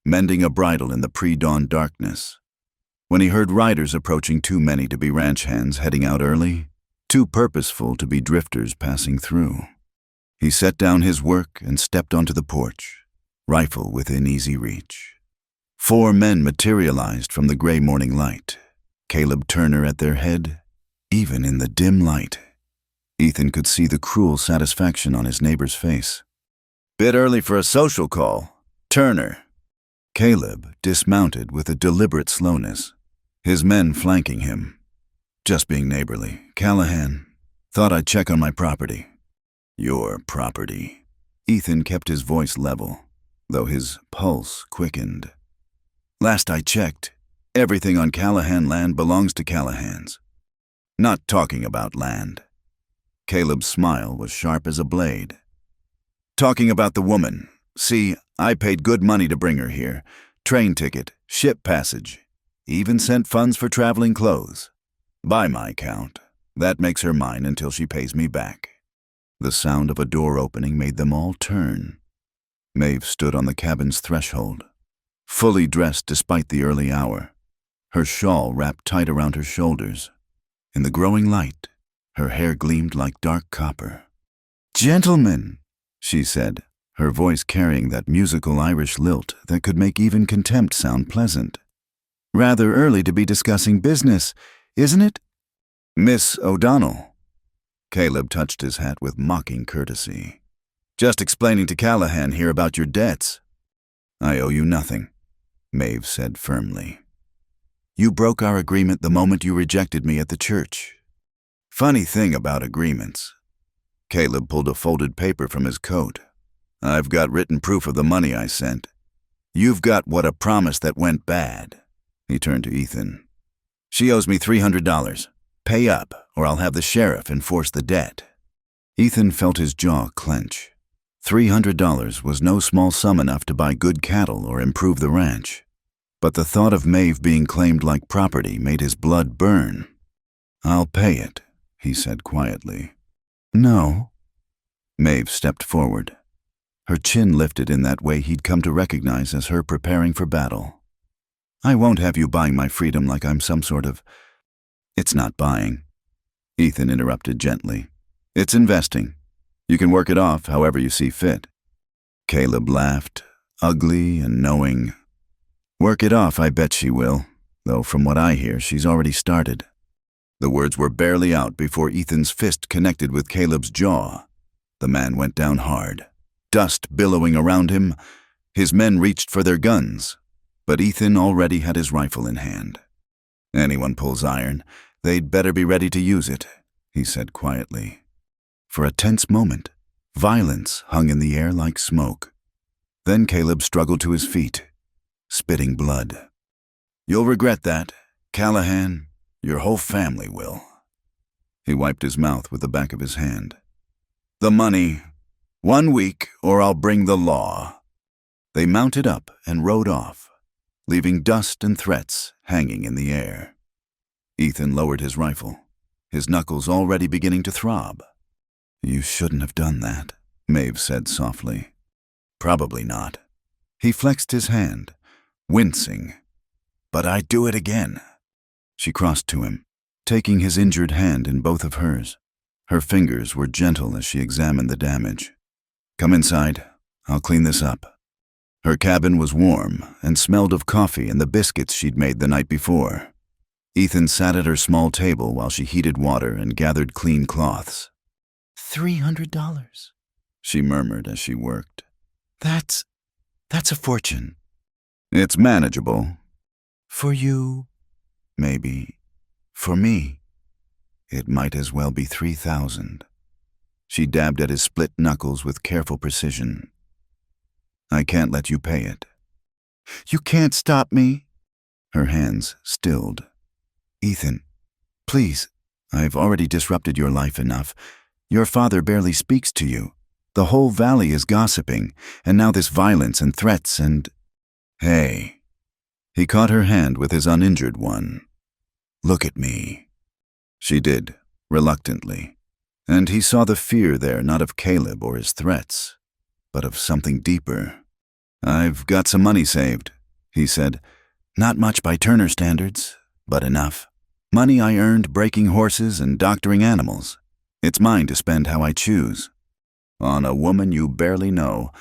mending a bridle in the pre-dawn darkness, when he heard riders approaching, too many to be ranch hands heading out early, too purposeful to be drifters passing through. He set down his work and stepped onto the porch, rifle within easy reach. 4 men materialized from the gray morning light, Caleb Turner at their head. Even in the dim light, Ethan could see the cruel satisfaction on his neighbor's face. Bit early for a social call. Turner. Caleb dismounted with a deliberate slowness, his men flanking him. Just being neighborly. Callahan, thought I'd check on my property. Your property. Ethan kept his voice level, though his pulse quickened. Last I checked, everything on Callahan land belongs to Callahans. Not talking about land. Caleb's smile was sharp as a blade. Talking about the woman. See, I paid good money to bring her here. Train ticket, ship passage, even sent funds for traveling clothes. By my count, that makes her mine until she pays me back. The sound of a door opening made them all turn. Maeve stood on the cabin's threshold, fully dressed despite the early hour, her shawl wrapped tight around her shoulders. In the growing light, her hair gleamed like dark copper. "Gentlemen," she said, her voice carrying that musical Irish lilt that could make even contempt sound pleasant. "Rather early to be discussing business, isn't it?" "Miss O'Donnell." Caleb touched his hat with mocking courtesy. "Just explaining to Callahan here about your debts." "I owe you nothing," Maeve said firmly. "You broke our agreement the moment you rejected me at the church." "Funny thing about agreements." Caleb pulled a folded paper from his coat. "I've got written proof of the money I sent. You've got what a promise that went bad." He turned to Ethan. "She owes me $300. Pay up, or I'll have the sheriff enforce the debt." Ethan felt his jaw clench. $300 was no small sum enough to buy good cattle or improve the ranch. But the thought of Maeve being claimed like property made his blood burn. "I'll pay it," he said quietly. "No." Maeve stepped forward. Her chin lifted in that way he'd come to recognize as her preparing for battle. "I won't have you buying my freedom like I'm some sort of—" "It's not buying," Ethan interrupted gently. "It's investing. You can work it off however you see fit." Caleb laughed, ugly and knowing. "Work it off, I bet she will, though from what I hear, she's already started." The words were barely out before Ethan's fist connected with Caleb's jaw. The man went down hard, dust billowing around him. His men reached for their guns, but Ethan already had his rifle in hand. "Anyone pulls iron, they'd better be ready to use it," he said quietly. For a tense moment, violence hung in the air like smoke. Then Caleb struggled to his feet, spitting blood. "You'll regret that, Callahan. Your whole family will." He wiped his mouth with the back of his hand. "The money. 1 week, or I'll bring the law." They mounted up and rode off, leaving dust and threats hanging in the air. Ethan lowered his rifle, his knuckles already beginning to throb. "You shouldn't have done that," Maeve said softly. "Probably not." He flexed his hand, wincing. "But I'd do it again." She crossed to him, taking his injured hand in both of hers. Her fingers were gentle as she examined the damage. "Come inside. I'll clean this up." Her cabin was warm and smelled of coffee and the biscuits she'd made the night before. Ethan sat at her small table while she heated water and gathered clean cloths. $300, she murmured as she worked. That's a fortune." "It's manageable." "For you, maybe. For me, it might as well be 3,000. She dabbed at his split knuckles with careful precision. "I can't let you pay it." "You can't stop me." Her hands stilled. "Ethan, please, I've already disrupted your life enough. Your father barely speaks to you. The whole valley is gossiping, and now this violence and threats and—" "Hey." He caught her hand with his uninjured one. "Look at me." She did, reluctantly, and he saw the fear there not of Caleb or his threats, but of something deeper. "I've got some money saved," he said. "Not much by Turner standards, but enough. Money I earned breaking horses and doctoring animals. It's mine to spend how I choose. On a woman you barely know.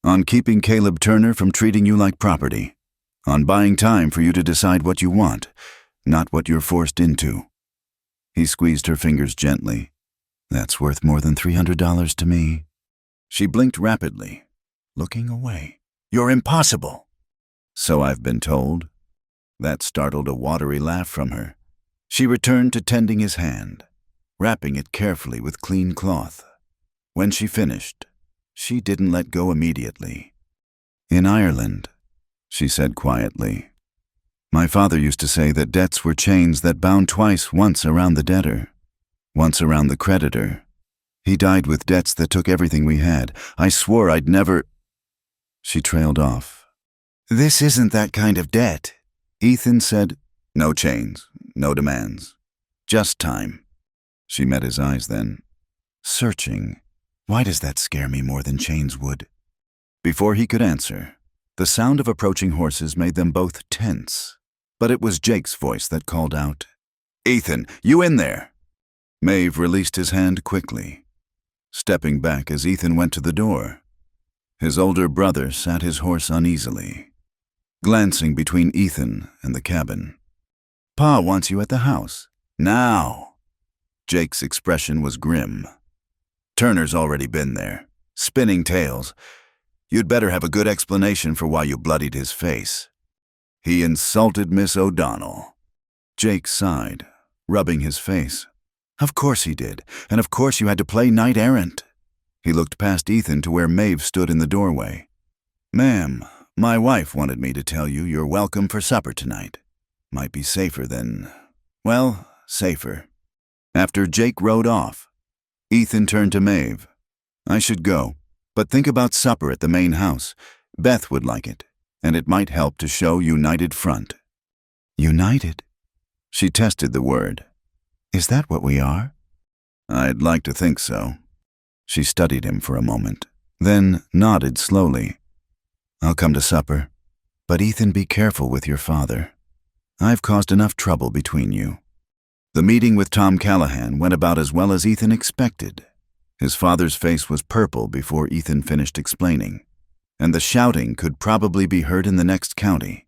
On keeping Caleb Turner from treating you like property. On buying time for you to decide what you want, not what you're forced into." He squeezed her fingers gently. "That's worth more than $300 to me." She blinked rapidly, looking away. "You're impossible." "So I've been told." That startled a watery laugh from her. She returned to tending his hand, wrapping it carefully with clean cloth. When she finished, she didn't let go immediately. "In Ireland," she said quietly. "My father used to say that debts were chains that bound twice, once around the debtor, once around the creditor. He died with debts that took everything we had. I swore I'd never—" She trailed off. "This isn't that kind of debt," Ethan said. "No chains, no demands. Just time." She met his eyes then, searching. "Why does that scare me more than chains would?" Before he could answer, the sound of approaching horses made them both tense. But it was Jake's voice that called out, "Ethan, you in there?" Maeve released his hand quickly, stepping back as Ethan went to the door. His older brother sat his horse uneasily, glancing between Ethan and the cabin. "Pa wants you at the house. Now." Jake's expression was grim. "Turner's already been there, spinning tales. You'd better have a good explanation for why you bloodied his face. He insulted Miss O'Donnell." Jake sighed, rubbing his face. "Of course he did, and of course you had to play knight errant." He looked past Ethan to where Maeve stood in the doorway. "Ma'am, my wife wanted me to tell you you're welcome for supper tonight. Might be safer than, well, safer." After Jake rode off, Ethan turned to Maeve. "I should go, but think about supper at the main house. Beth would like it, and it might help to show united front." "United?" She tested the word. "Is that what we are?" "I'd like to think so." She studied him for a moment, then nodded slowly. "I'll come to supper. But Ethan, be careful with your father. I've caused enough trouble between you." The meeting with Tom Callahan went about as well as Ethan expected. His father's face was purple before Ethan finished explaining, and the shouting could probably be heard in the next county.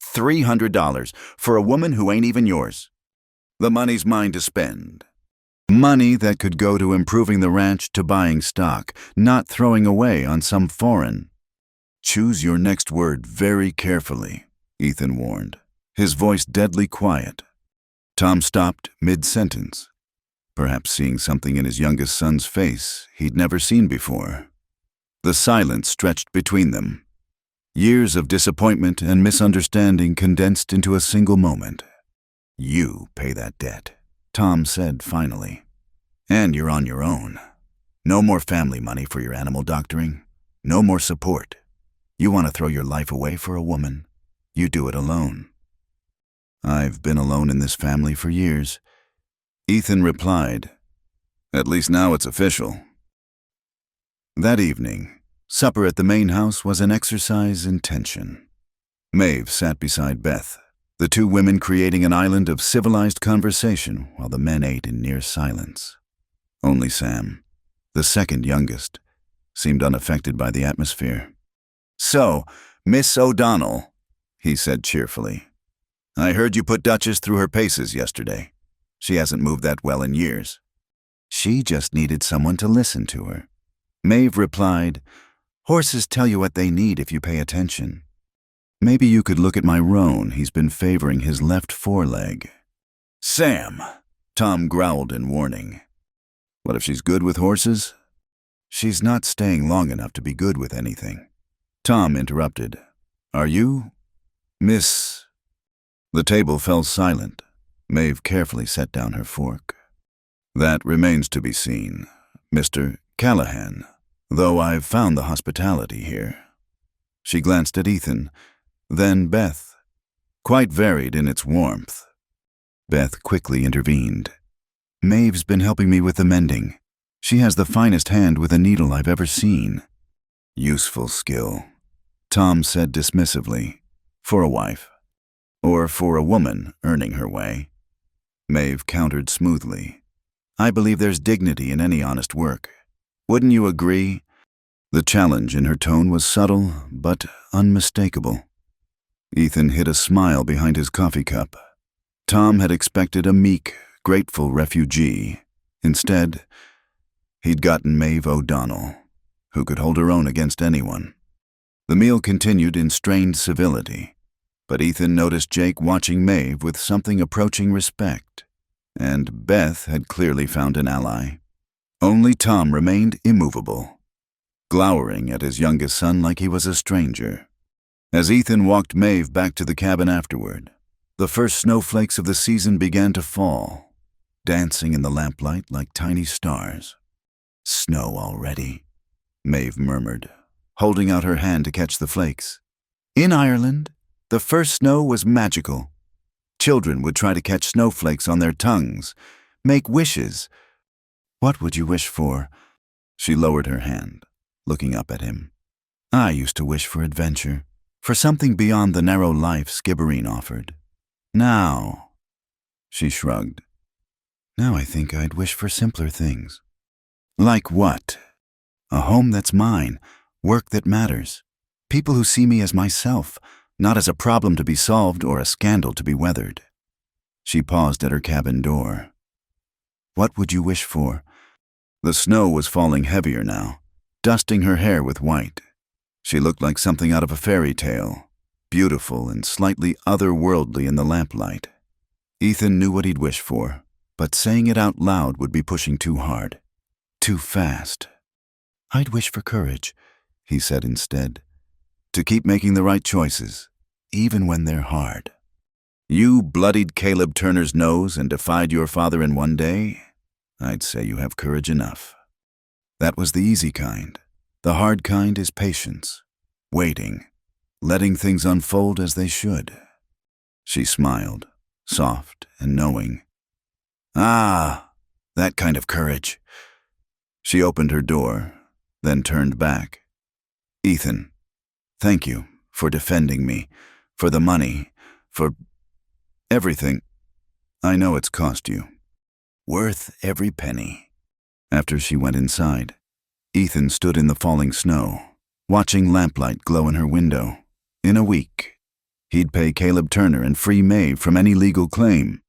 $300 for a woman who ain't even yours. The money's mine to spend. Money that could go to improving the ranch, to buying stock, not throwing away on some foreign. "Choose your next word very carefully," Ethan warned, his voice deadly quiet. Tom stopped mid-sentence, perhaps seeing something in his youngest son's face he'd never seen before. The silence stretched between them. Years of disappointment and misunderstanding condensed into a single moment. "You pay that debt," Tom said finally. "And you're on your own. No more family money for your animal doctoring. No more support. You want to throw your life away for a woman? You do it alone." "I've been alone in this family for years," Ethan replied. "At least now it's official." That evening, supper at the main house was an exercise in tension. Maeve sat beside Beth, the two women creating an island of civilized conversation while the men ate in near silence. Only Sam, the second youngest, seemed unaffected by the atmosphere. "So, Miss O'Donnell," he said cheerfully. "I heard you put Duchess through her paces yesterday. She hasn't moved that well in years." "She just needed someone to listen to her." Maeve replied, "Horses tell you what they need if you pay attention. Maybe you could look at my roan. He's been favoring his left foreleg." "Sam," Tom growled in warning. "What if she's good with horses?" "She's not staying long enough to be good with anything." Tom interrupted. "Are you, Miss—" The table fell silent. Maeve carefully set down her fork. "That remains to be seen, Mr. Callahan, though I've found the hospitality here." She glanced at Ethan, then Beth, quite varied in its warmth. Beth quickly intervened. "Maeve's been helping me with the mending. She has the finest hand with a needle I've ever seen." "Useful skill," Tom said dismissively, "for a wife. Or for a woman earning her way." Maeve countered smoothly. "I believe there's dignity in any honest work. Wouldn't you agree?" The challenge in her tone was subtle but unmistakable. Ethan hid a smile behind his coffee cup. Tom had expected a meek, grateful refugee. Instead, he'd gotten Maeve O'Donnell, who could hold her own against anyone. The meal continued in strained civility, but Ethan noticed Jake watching Maeve with something approaching respect, and Beth had clearly found an ally. Only Tom remained immovable. glowering at his youngest son like he was a stranger. As Ethan walked Maeve back to the cabin afterward, the first snowflakes of the season began to fall, dancing in the lamplight like tiny stars. "Snow already," Maeve murmured, holding out her hand to catch the flakes. In Ireland, the first snow was magical. Children would try to catch snowflakes on their tongues, make wishes. "What would you wish for?" She lowered her hand, looking up at him. "I used to wish for adventure, for something beyond the narrow life Skibbereen offered. Now," she shrugged, "now I think I'd wish for simpler things." "Like what?" "A home that's mine, work that matters, people who see me as myself, not as a problem to be solved or a scandal to be weathered." She paused at her cabin door. "What would you wish for?" The snow was falling heavier now, dusting her hair with white. She looked like something out of a fairy tale, beautiful and slightly otherworldly in the lamplight. Ethan knew what he'd wish for, but saying it out loud would be pushing too hard, too fast. "I'd wish for courage," he said instead, "to keep making the right choices, even when they're hard." "You bloodied Caleb Turner's nose and defied your father in one day? I'd say you have courage enough." That was the easy kind. The hard kind is patience, waiting, letting things unfold as they should. She smiled, soft and knowing. "Ah, that kind of courage." She opened her door, then turned back. "Ethan, thank you for defending me, for the money, for everything. I know it's cost you. Worth every penny." After she went inside, Ethan stood in the falling snow, watching lamplight glow in her window. In a week, he'd pay Caleb Turner and free Maeve from any legal claim.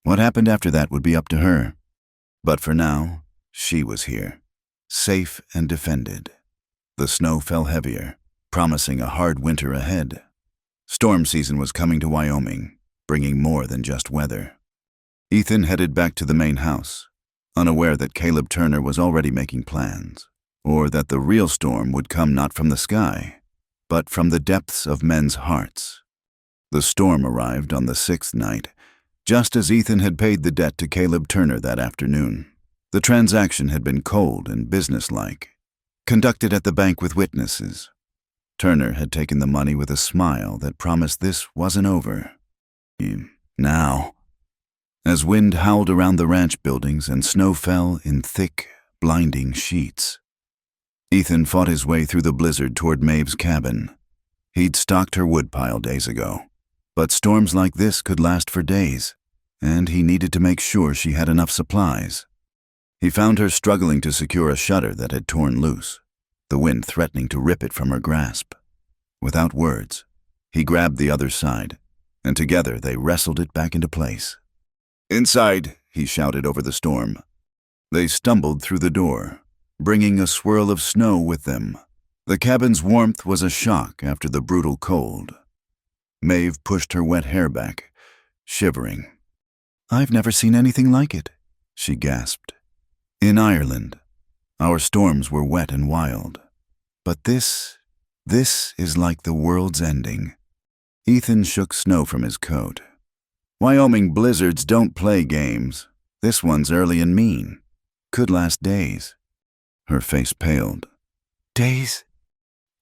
What happened after that would be up to her. But for now, she was here, safe and defended. The snow fell heavier, promising a hard winter ahead. Storm season was coming to Wyoming, bringing more than just weather. Ethan headed back to the main house, unaware that Caleb Turner was already making plans, or that the real storm would come not from the sky, but from the depths of men's hearts. The storm arrived on the 6th night, just as Ethan had paid the debt to Caleb Turner that afternoon. The transaction had been cold and businesslike, conducted at the bank with witnesses. Turner had taken the money with a smile that promised this wasn't over. Now, as wind howled around the ranch buildings and snow fell in thick, blinding sheets, Ethan fought his way through the blizzard toward Maeve's cabin. He'd stocked her woodpile days ago, but storms like this could last for days, and he needed to make sure she had enough supplies. He found her struggling to secure a shutter that had torn loose, the wind threatening to rip it from her grasp. Without words, he grabbed the other side, and together they wrestled it back into place. "Inside," he shouted over the storm. They stumbled through the door, bringing a swirl of snow with them. The cabin's warmth was a shock after the brutal cold. Maeve pushed her wet hair back, shivering. "I've never seen anything like it," she gasped. "In Ireland, our storms were wet and wild. But this is like the world's ending." Ethan shook snow from his coat. "Wyoming blizzards don't play games. This one's early and mean. Could last days." Her face paled. "Days?"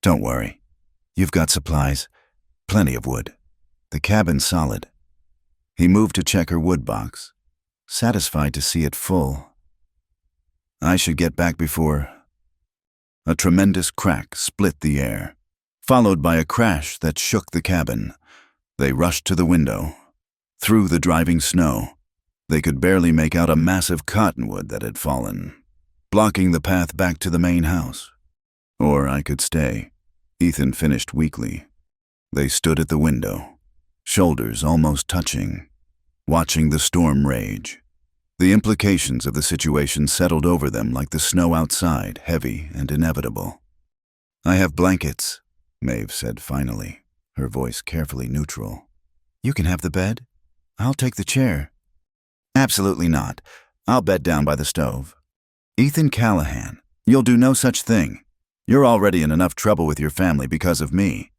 "Don't worry. You've got supplies. Plenty of wood. The cabin's solid." He moved to check her wood box, satisfied to see it full. "I should get back before—" A tremendous crack split the air, followed by a crash that shook the cabin. They rushed to the window. Through the driving snow, they could barely make out a massive cottonwood that had fallen, blocking the path back to the main house. "Or I could stay," Ethan finished weakly. They stood at the window, shoulders almost touching, watching the storm rage. The implications of the situation settled over them like the snow outside, heavy and inevitable. "I have blankets," Maeve said finally, her voice carefully neutral. "You can have the bed. I'll take the chair." "Absolutely not. I'll bed down by the stove." "Ethan Callahan, you'll do no such thing." You're already in enough trouble with your family because of me.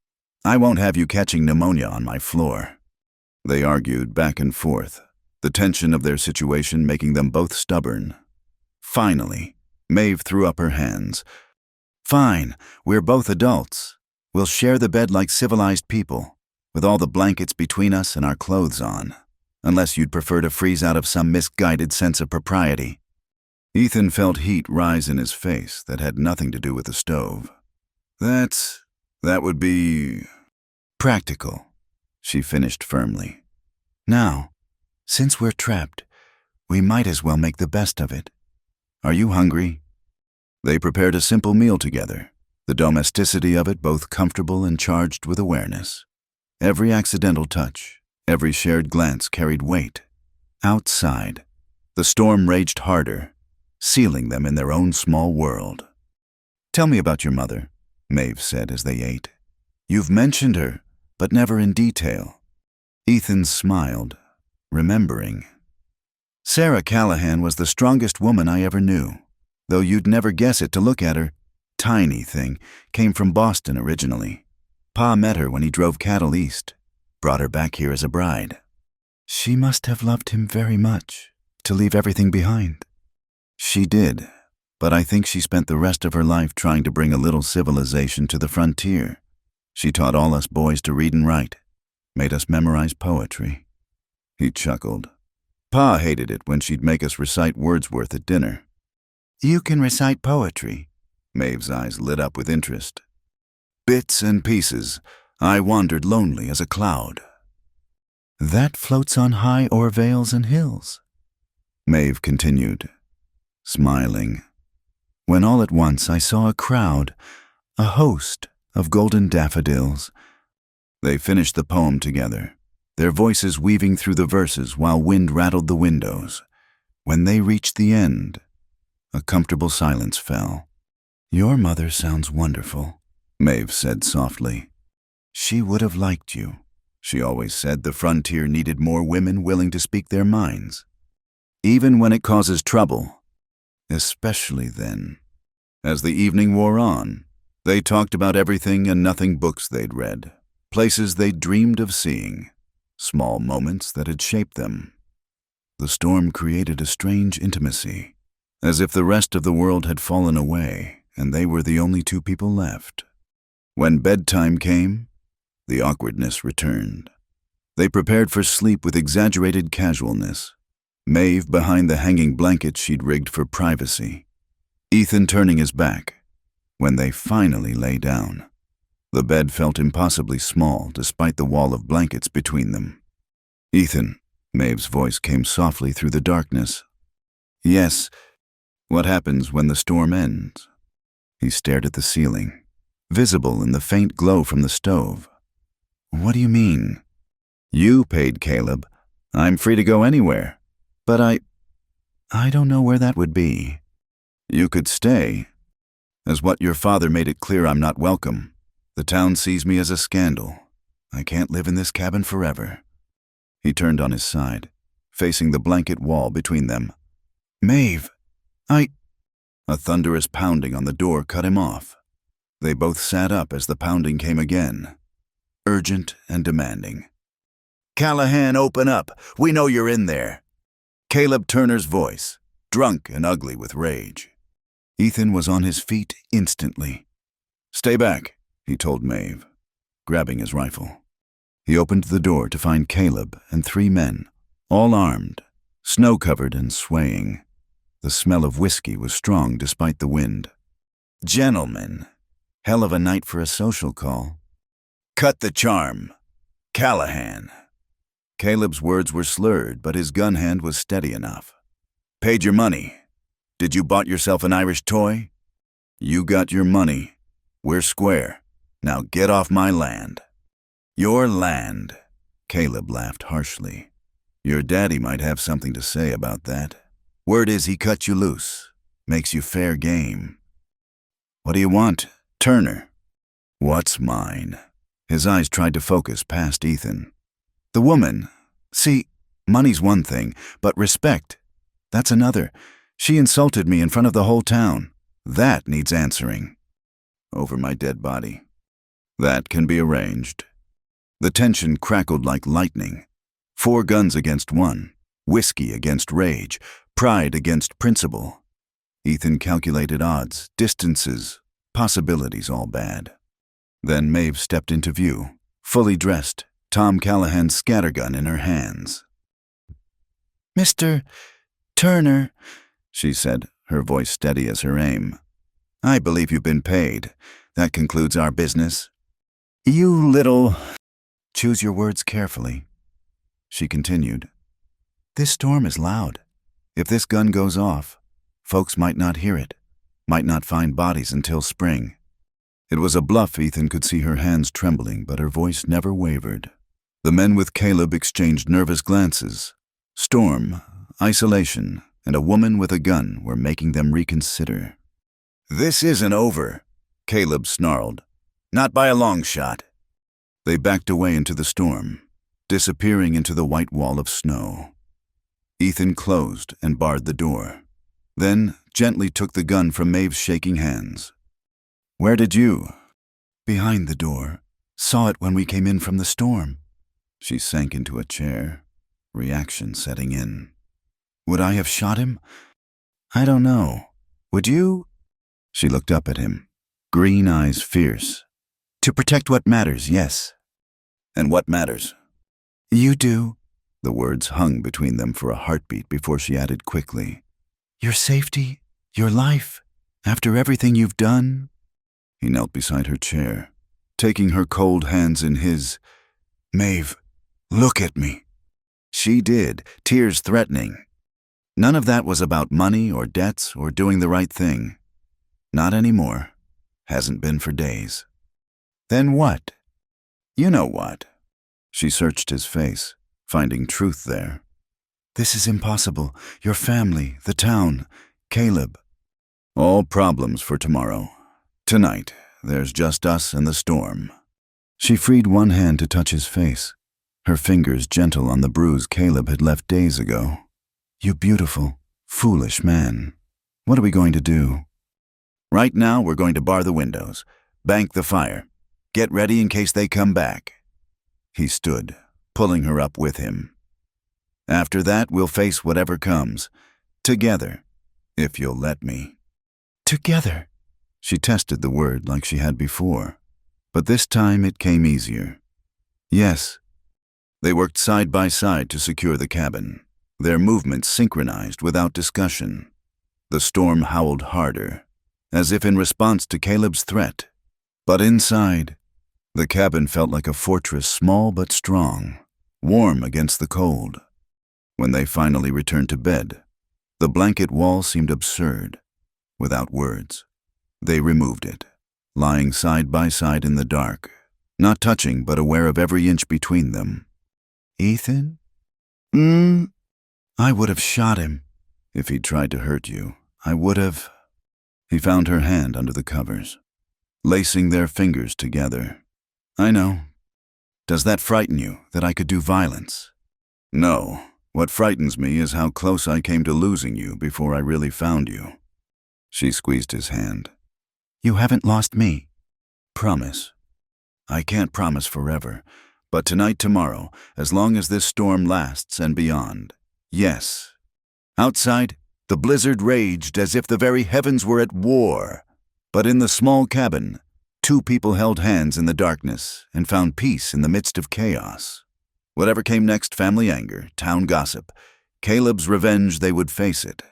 I won't have you catching pneumonia on my floor." They argued back and forth, the tension of their situation making them both stubborn. Finally, Maeve threw up her hands. "Fine, we're both adults. We'll share the bed like civilized people, with all the blankets between us and our clothes on, unless you'd prefer to freeze out of some misguided sense of propriety." Ethan felt heat rise in his face that had nothing to do with the stove. That would be practical," she finished firmly. "Now, since we're trapped, we might as well make the best of it. Are you hungry?" They prepared a simple meal together, the domesticity of it both comfortable and charged with awareness. Every accidental touch, every shared glance carried weight. Outside, the storm raged harder, sealing them in their own small world. "Tell me about your mother," Maeve said as they ate. "You've mentioned her, but never in detail." Ethan smiled, remembering. "Sarah Callahan was the strongest woman I ever knew, though you'd never guess it to look at her. Tiny thing, came from Boston originally. Pa met her when he drove cattle east, brought her back here as a bride. She must have loved him very much, to leave everything behind." "She did, but I think she spent the rest of her life trying to bring a little civilization to the frontier. She taught all us boys to read and write, made us memorize poetry." He chuckled. "Pa hated it when she'd make us recite Wordsworth at dinner." "You can recite poetry?" Maeve's eyes lit up with interest. "Bits and pieces. I wandered lonely as a cloud." "That floats on high o'er vales and hills," Maeve continued, smiling. "When all at once I saw a crowd, a host of golden daffodils." They finished the poem together, their voices weaving through the verses while wind rattled the windows. When they reached the end, a comfortable silence fell. "Your mother sounds wonderful," Maeve said softly. "She would have liked you. She always said the frontier needed more women willing to speak their minds, even when it causes trouble. Especially then." As the evening wore on, they talked about everything and nothing, books they'd read, places they'd dreamed of seeing, small moments that had shaped them. The storm created a strange intimacy, as if the rest of the world had fallen away and they were the only two people left. When bedtime came, the awkwardness returned. They prepared for sleep with exaggerated casualness, Maeve behind the hanging blanket she'd rigged for privacy, Ethan turning his back. When they finally lay down, the bed felt impossibly small despite the wall of blankets between them. "Ethan," Maeve's voice came softly through the darkness. "Yes, what happens when the storm ends?" He stared at the ceiling, visible in the faint glow from the stove. "What do you mean?" "You paid Caleb. I'm free to go anywhere. But I don't know where that would be." "You could stay. As what your father made it clear, I'm not welcome. The town sees me as a scandal. I can't live in this cabin forever." He turned on his side, facing the blanket wall between them. "Maeve, A thunderous pounding on the door cut him off. They both sat up as the pounding came again, urgent and demanding. "Callahan, open up! We know you're in there!" Caleb Turner's voice, drunk and ugly with rage. Ethan was on his feet instantly. "Stay back," he told Maeve, grabbing his rifle. He opened the door to find Caleb and 3 men, all armed, snow-covered and swaying. The smell of whiskey was strong despite the wind. "Gentlemen, hell of a night for a social call." "Cut the charm. Callahan." Caleb's words were slurred, but his gun hand was steady enough. "Paid your money. Did you bought yourself an Irish toy? You got your money. We're square. Now get off my land." "Your land," Caleb laughed harshly. "Your daddy might have something to say about that. Word is he cut you loose. Makes you fair game." "What do you want, Turner?" "What's mine?" His eyes tried to focus past Ethan. "The woman. See, money's one thing, but respect, that's another. She insulted me in front of the whole town. That needs answering." over my dead body. That can be arranged. The tension crackled like lightning. 4 guns against 1, whiskey against rage, pride against principle. Ethan calculated odds, distances, possibilities all bad. Then Maeve stepped into view, fully dressed, Tom Callahan's scattergun in her hands. "Mr. Turner," she said, her voice steady as her aim. "I believe you've been paid. That concludes our business." "You little—" "Choose your words carefully," she continued. "This storm is loud. If this gun goes off, folks might not hear it, might not find bodies until spring." It was a bluff. Ethan could see her hands trembling, but her voice never wavered. The men with Caleb exchanged nervous glances. Storm, isolation, and a woman with a gun were making them reconsider. "This isn't over," Caleb snarled. "Not by a long shot." They backed away into the storm, disappearing into the white wall of snow. Ethan closed and barred the door, then gently took the gun from Maeve's shaking hands. "Where did you?" "Behind the door. Saw it when we came in from the storm." She sank into a chair, reaction setting in. "Would I have shot him? I don't know. Would you?" She looked up at him, green eyes fierce. "To protect what matters, yes." "And what matters?" "You do." The words hung between them for a heartbeat before she added quickly. "Your safety, your life, after everything you've done." He knelt beside her chair, taking her cold hands in his. "Maeve, look at me." She did, tears threatening. None of that was about money or debts or doing the right thing. Not anymore. Hasn't been for days. "Then what?" "You know what." She searched his face, finding truth there. "This is impossible. Your family, the town, Caleb." "All problems for tomorrow. Tonight, there's just us and the storm." She freed one hand to touch his face, her fingers gentle on the bruise Caleb had left days ago. "You beautiful, foolish man. What are we going to do?" "Right now, we're going to bar the windows, bank the fire, get ready in case they come back." He stood, pulling her up with him. "After that, we'll face whatever comes. Together, if you'll let me." "Together." She tested the word like she had before, but this time it came easier. "Yes." They worked side by side to secure the cabin, their movements synchronized without discussion. The storm howled harder, as if in response to Caleb's threat. But inside, the cabin felt like a fortress, small but strong, warm against the cold. When they finally returned to bed, the blanket wall seemed absurd. Without words, they removed it, lying side by side in the dark, not touching but aware of every inch between them. "Ethan?" "I would have shot him. If he'd tried to hurt you, I would have." He found her hand under the covers, lacing their fingers together. "I know. Does that frighten you, that I could do violence?" "No. What frightens me is how close I came to losing you before I really found you." She squeezed his hand. "You haven't lost me." "Promise." "I can't promise forever, but tonight, tomorrow, as long as this storm lasts and beyond, yes." Outside, the blizzard raged as if the very heavens were at war. But in the small cabin, 2 people held hands in the darkness and found peace in the midst of chaos. Whatever came next, family anger, town gossip, Caleb's revenge, they would face it.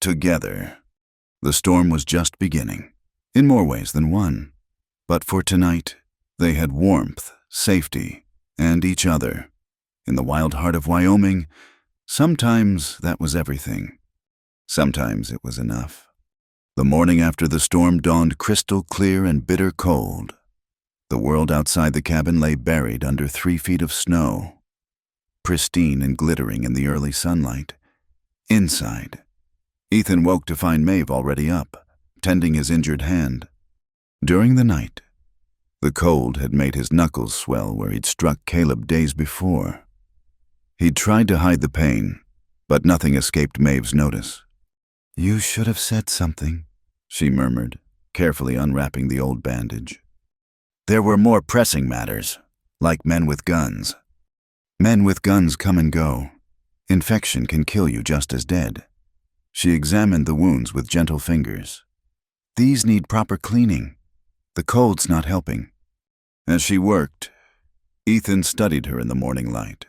Together. The storm was just beginning, in more ways than one. But for tonight, they had warmth, safety, and each other. In the wild heart of Wyoming, sometimes that was everything. Sometimes it was enough. The morning after the storm dawned crystal clear and bitter cold. The world outside the cabin lay buried under 3 feet of snow, pristine and glittering in the early sunlight. Inside, Ethan woke to find Maeve already up, tending his injured hand. During the night, the cold had made his knuckles swell where he'd struck Caleb days before. He'd tried to hide the pain, but nothing escaped Maeve's notice. "You should have said something," she murmured, carefully unwrapping the old bandage. There were more pressing matters, like men with guns. Men with guns come and go. Infection can kill you just as dead. She examined the wounds with gentle fingers. These need proper cleaning. The cold's not helping. As she worked, Ethan studied her in the morning light.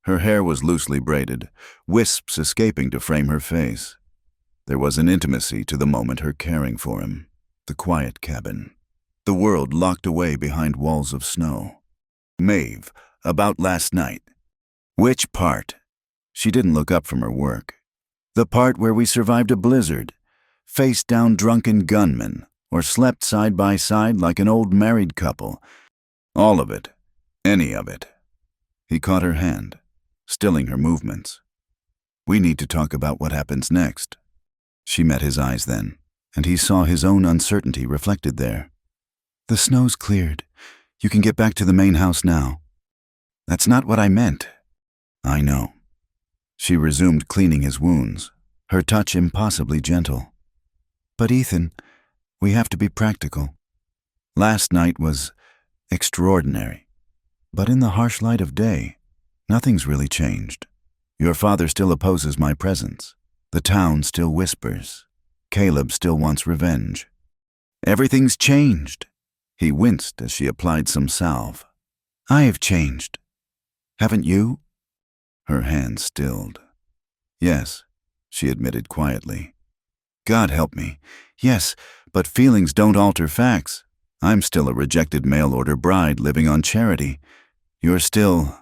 Her hair was loosely braided, wisps escaping to frame her face. There was an intimacy to the moment her caring for him. The quiet cabin. The world locked away behind walls of snow. Maeve, about last night. Which part? She didn't look up from her work. The part where we survived a blizzard, faced down drunken gunmen, or slept side by side like an old married couple. All of it. Any of it. He caught her hand, stilling her movements. We need to talk about what happens next. She met his eyes then, and he saw his own uncertainty reflected there. The snow's cleared. You can get back to the main house now. That's not what I meant. I know. She resumed cleaning his wounds, her touch impossibly gentle. But Ethan, we have to be practical. Last night was extraordinary. But in the harsh light of day, nothing's really changed. Your father still opposes my presence. The town still whispers. Caleb still wants revenge. Everything's changed. He winced as she applied some salve. I have changed. Haven't you? Her hand stilled. Yes, she admitted quietly. God help me. Yes, but feelings don't alter facts. I'm still a rejected mail-order bride living on charity. You're still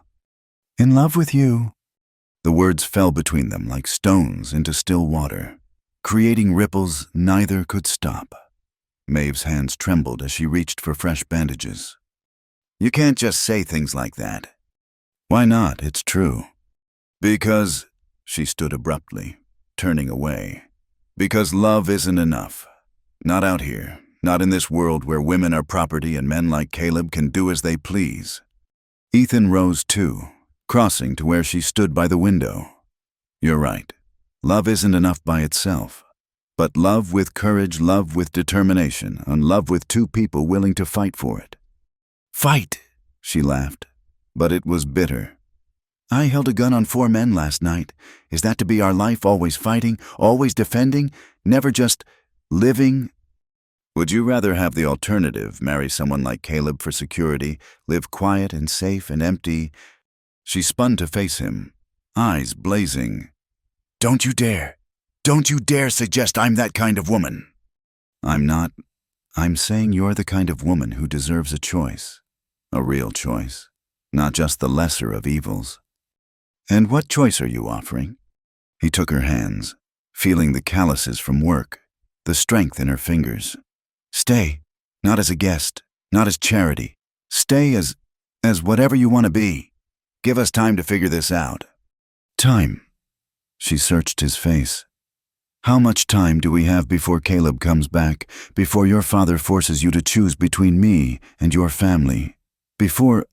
in love with you. The words fell between them like stones into still water, creating ripples neither could stop. Maeve's hands trembled as she reached for fresh bandages. You can't just say things like that. Why not? It's true. Because, she stood abruptly, turning away. Because love isn't enough. Not out here, not in this world where women are property and men like Caleb can do as they please. Ethan rose too, crossing to where she stood by the window. You're right. Love isn't enough by itself. But love with courage, love with determination, and love with two people willing to fight for it. Fight, she laughed, but it was bitter. I held a gun on 4 men last night. Is that to be our life, always fighting, always defending, never just living? Would you rather have the alternative, marry someone like Caleb for security, live quiet and safe and empty? She spun to face him, eyes blazing. Don't you dare. Don't you dare suggest I'm that kind of woman. I'm not. I'm saying you're the kind of woman who deserves a choice. A real choice. Not just the lesser of evils. And what choice are you offering? He took her hands, feeling the calluses from work, the strength in her fingers. Stay, not as a guest, not as charity. Stay as whatever you want to be. Give us time to figure this out. Time. She searched his face. How much time do we have before Caleb comes back, before your father forces you to choose between me and your family? Before...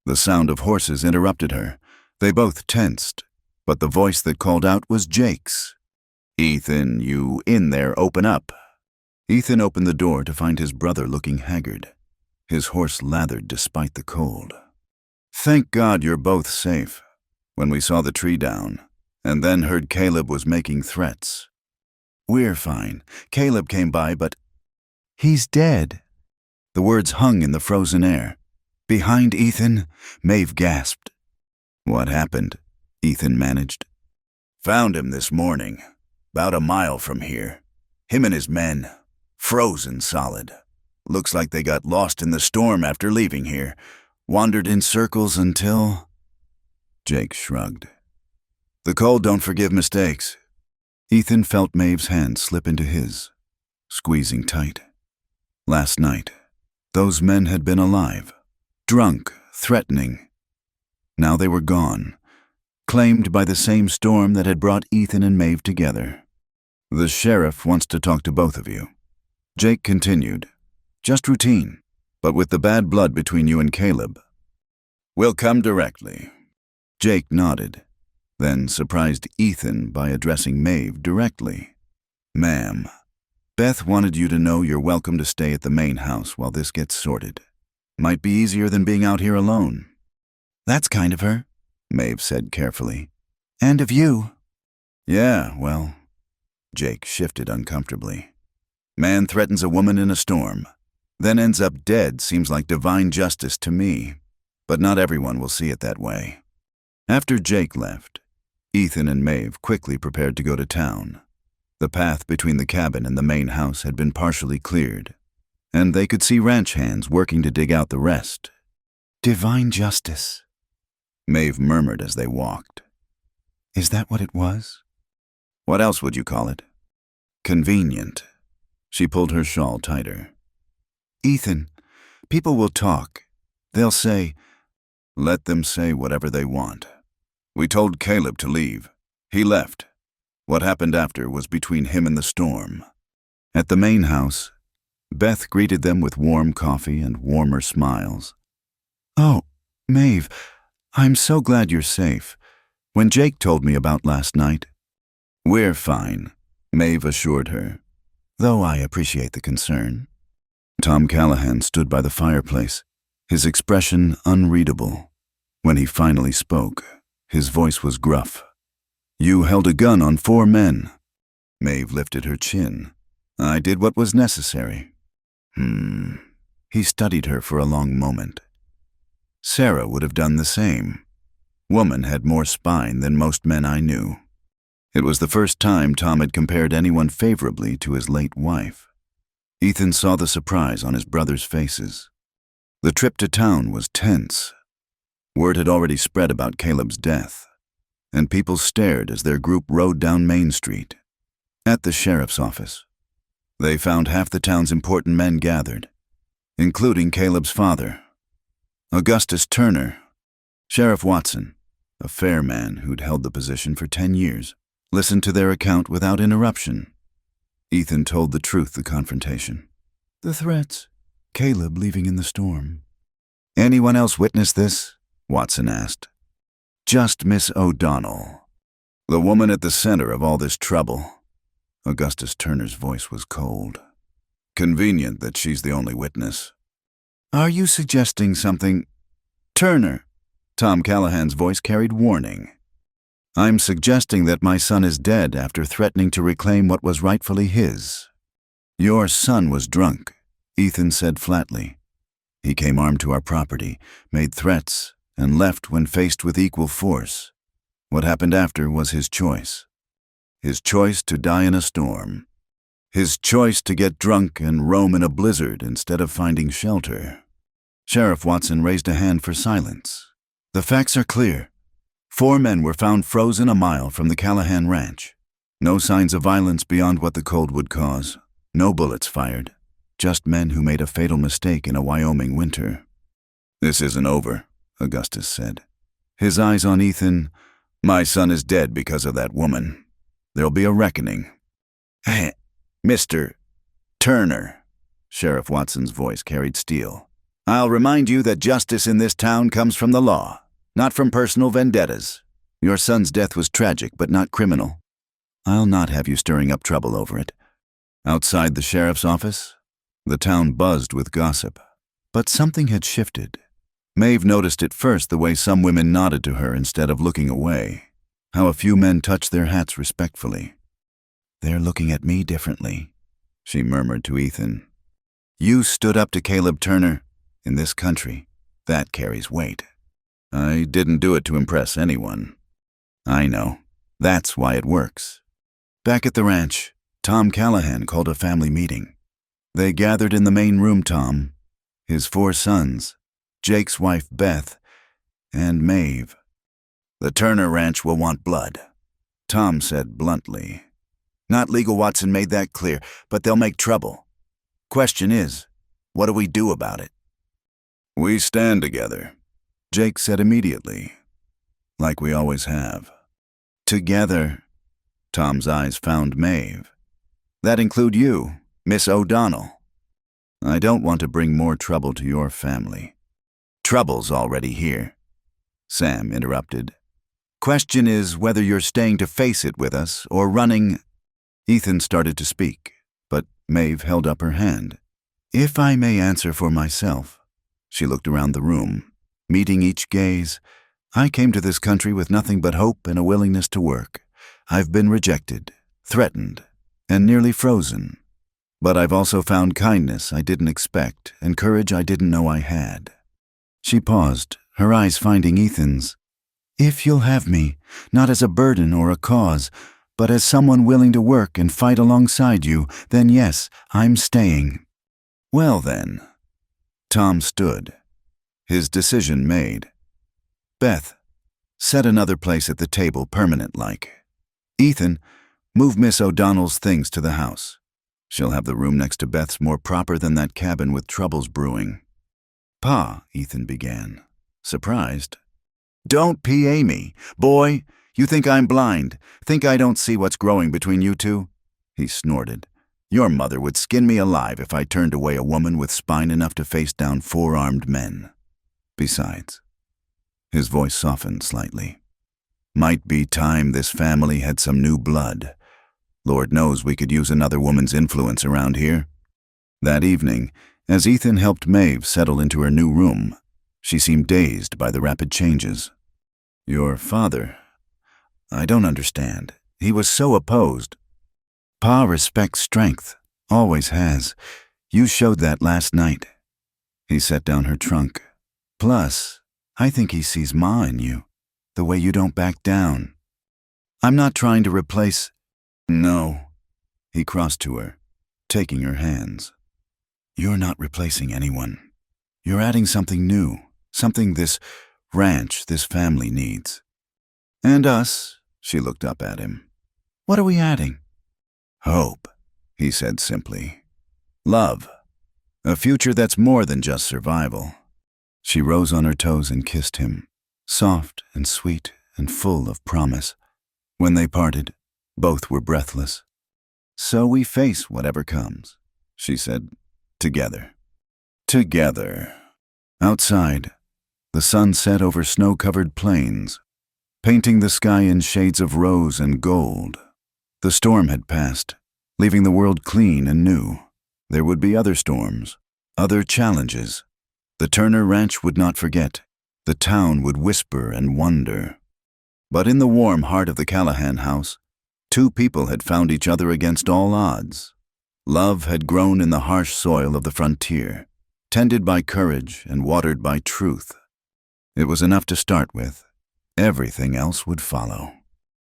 The sound of horses interrupted her. They both tensed, but the voice that called out was Jake's. Ethan, you in there, open up. Ethan opened the door to find his brother looking haggard. His horse lathered despite the cold. Thank God you're both safe. When we saw the tree down, and then heard Caleb was making threats. We're fine. Caleb came by, but... He's dead. The words hung in the frozen air. Behind Ethan, Maeve gasped. What happened? Ethan managed. Found him this morning, about a mile from here. Him and his men, frozen solid. Looks like they got lost in the storm after leaving here. Wandered in circles until... Jake shrugged. The cold don't forgive mistakes. Ethan felt Maeve's hand slip into his, squeezing tight. Last night, those men had been alive, drunk, threatening. Now they were gone, claimed by the same storm that had brought Ethan and Maeve together. The sheriff wants to talk to both of you. Jake continued. Just routine, but with the bad blood between you and Caleb. We'll come directly. Jake nodded, then surprised Ethan by addressing Maeve directly. Ma'am. Beth wanted you to know you're welcome to stay at the main house while this gets sorted. Might be easier than being out here alone." "That's kind of her," Maeve said carefully. "And of you." "Yeah, well," Jake shifted uncomfortably. "Man threatens a woman in a storm, then ends up dead seems like divine justice to me, but not everyone will see it that way." After Jake left, Ethan and Maeve quickly prepared to go to town. The path between the cabin and the main house had been partially cleared, and they could see ranch hands working to dig out the rest. "Divine justice," Maeve murmured as they walked. "Is that what it was?" "What else would you call it?" "Convenient." She pulled her shawl tighter. "Ethan, people will talk. They'll say—" "Let them say whatever they want. We told Caleb to leave. He left. What happened after was between him and the storm." At the main house, Beth greeted them with warm coffee and warmer smiles. "Oh, Maeve, I'm so glad you're safe. When Jake told me about last night—" "We're fine," Maeve assured her, "though I appreciate the concern." Tom Callahan stood by the fireplace, his expression unreadable. When he finally spoke, his voice was gruff. "You held a gun on 4 men. Maeve lifted her chin. "I did what was necessary." He studied her for a long moment. "Sarah would have done the same. Woman had more spine than most men I knew." It was the first time Tom had compared anyone favorably to his late wife. Ethan saw the surprise on his brothers' faces. The trip to town was tense. Word had already spread about Caleb's death, and people stared as their group rode down Main Street. At the sheriff's office, they found half the town's important men gathered, including Caleb's father, Augustus Turner. Sheriff Watson, a fair man who'd held the position for 10 years, listened to their account without interruption. Ethan told the truth the confrontation. "The threats. Caleb leaving in the storm." "Anyone else witness this?" Watson asked. "Just Miss O'Donnell, the woman at the center of all this trouble." Augustus Turner's voice was cold. "Convenient that she's the only witness." "Are you suggesting something—" "Turner," Tom Callahan's voice carried warning. "I'm suggesting that my son is dead after threatening to reclaim what was rightfully his." "Your son was drunk," Ethan said flatly. "He came armed to our property, made threats, and left when faced with equal force. What happened after was his choice. His choice to die in a storm. His choice to get drunk and roam in a blizzard instead of finding shelter." Sheriff Watson raised a hand for silence. "The facts are clear. 4 men were found frozen a mile from the Callahan ranch. No signs of violence beyond what the cold would cause. No bullets fired. Just men who made a fatal mistake in a Wyoming winter." "This isn't over," Augustus said. His eyes on Ethan. "My son is dead because of that woman. There'll be a reckoning." "Mr. Turner," Sheriff Watson's voice carried steel, "I'll remind you that justice in this town comes from the law, not from personal vendettas. Your son's death was tragic, but not criminal. I'll not have you stirring up trouble over it." Outside the sheriff's office, the town buzzed with gossip. But something had shifted. Maeve noticed at first the way some women nodded to her instead of looking away, how a few men touched their hats respectfully. "They're looking at me differently," she murmured to Ethan. "You stood up to Caleb Turner. In this country, that carries weight." "I didn't do it to impress anyone." "I know. That's why it works." Back at the ranch, Tom Callahan called a family meeting. They gathered in the main room. Tom, his 4 sons, Jake's wife Beth, and Maeve. "The Turner ranch will want blood," Tom said bluntly. "Not legal, Watson made that clear, but they'll make trouble. Question is, what do we do about it?" "We stand together," Jake said immediately, "like we always have." "Together," Tom's eyes found Maeve. "That include you, Miss O'Donnell." "I don't want to bring more trouble to your family." "Trouble's already here," Sam interrupted. "Question is whether you're staying to face it with us or running—" Ethan started to speak, but Maeve held up her hand. "If I may answer for myself." She looked around the room, meeting each gaze. "I came to this country with nothing but hope and a willingness to work. I've been rejected, threatened, and nearly frozen. But I've also found kindness I didn't expect and courage I didn't know I had." She paused, her eyes finding Ethan's. "If you'll have me, not as a burden or a cause, but as someone willing to work and fight alongside you, then yes, I'm staying." "Well then." Tom stood, his decision made. "Beth, set another place at the table permanent-like. Ethan, move Miss O'Donnell's things to the house. She'll have the room next to Beth's more proper than that cabin with troubles brewing." "Pa," Ethan began, surprised. "Don't PA me. Boy, you think I'm blind? Think I don't see what's growing between you two?" He snorted. "Your mother would skin me alive if I turned away a woman with spine enough to face down 4 armed men. Besides," his voice softened slightly, "might be time this family had some new blood. Lord knows we could use another woman's influence around here." That evening, as Ethan helped Maeve settle into her new room, she seemed dazed by the rapid changes. "Your father, I don't understand. He was so opposed." "Pa respects strength, always has. You showed that last night." He set down her trunk. "Plus, I think he sees Ma in you, the way you don't back down. I'm not trying to replace—" "No." He crossed to her, taking her hands. "You're not replacing anyone. You're adding something new, something this ranch, this family needs." "And us?" She looked up at him. "What are we adding?" "Hope," he said simply. "Love. A future that's more than just survival." She rose on her toes and kissed him, soft and sweet and full of promise. When they parted, both were breathless. "So we face whatever comes," she said, "together." Together. Outside, the sun set over snow-covered plains, painting the sky in shades of rose and gold. The storm had passed, leaving the world clean and new. There would be other storms, other challenges. The Turner Ranch would not forget. The town would whisper and wonder. But in the warm heart of the Callahan house, 2 people had found each other against all odds. Love had grown in the harsh soil of the frontier, tended by courage and watered by truth. It was enough to start with. Everything else would follow.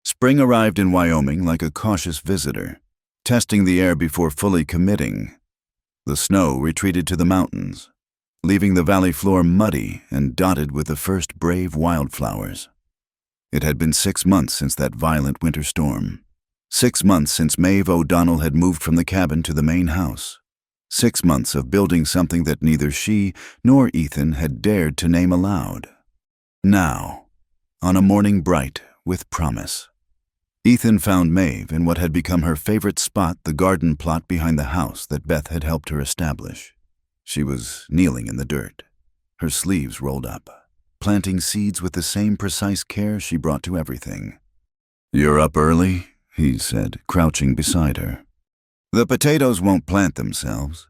Spring arrived in Wyoming like a cautious visitor, testing the air before fully committing. The snow retreated to the mountains, leaving the valley floor muddy and dotted with the first brave wildflowers. It had been 6 months since that violent winter storm. 6 months since Maeve O'Donnell had moved from the cabin to the main house. 6 months of building something that neither she nor Ethan had dared to name aloud. Now, on a morning bright with promise, Ethan found Maeve in what had become her favorite spot, the garden plot behind the house that Beth had helped her establish. She was kneeling in the dirt, her sleeves rolled up, planting seeds with the same precise care she brought to everything. "You're up early," he said, crouching beside her. "The potatoes won't plant themselves."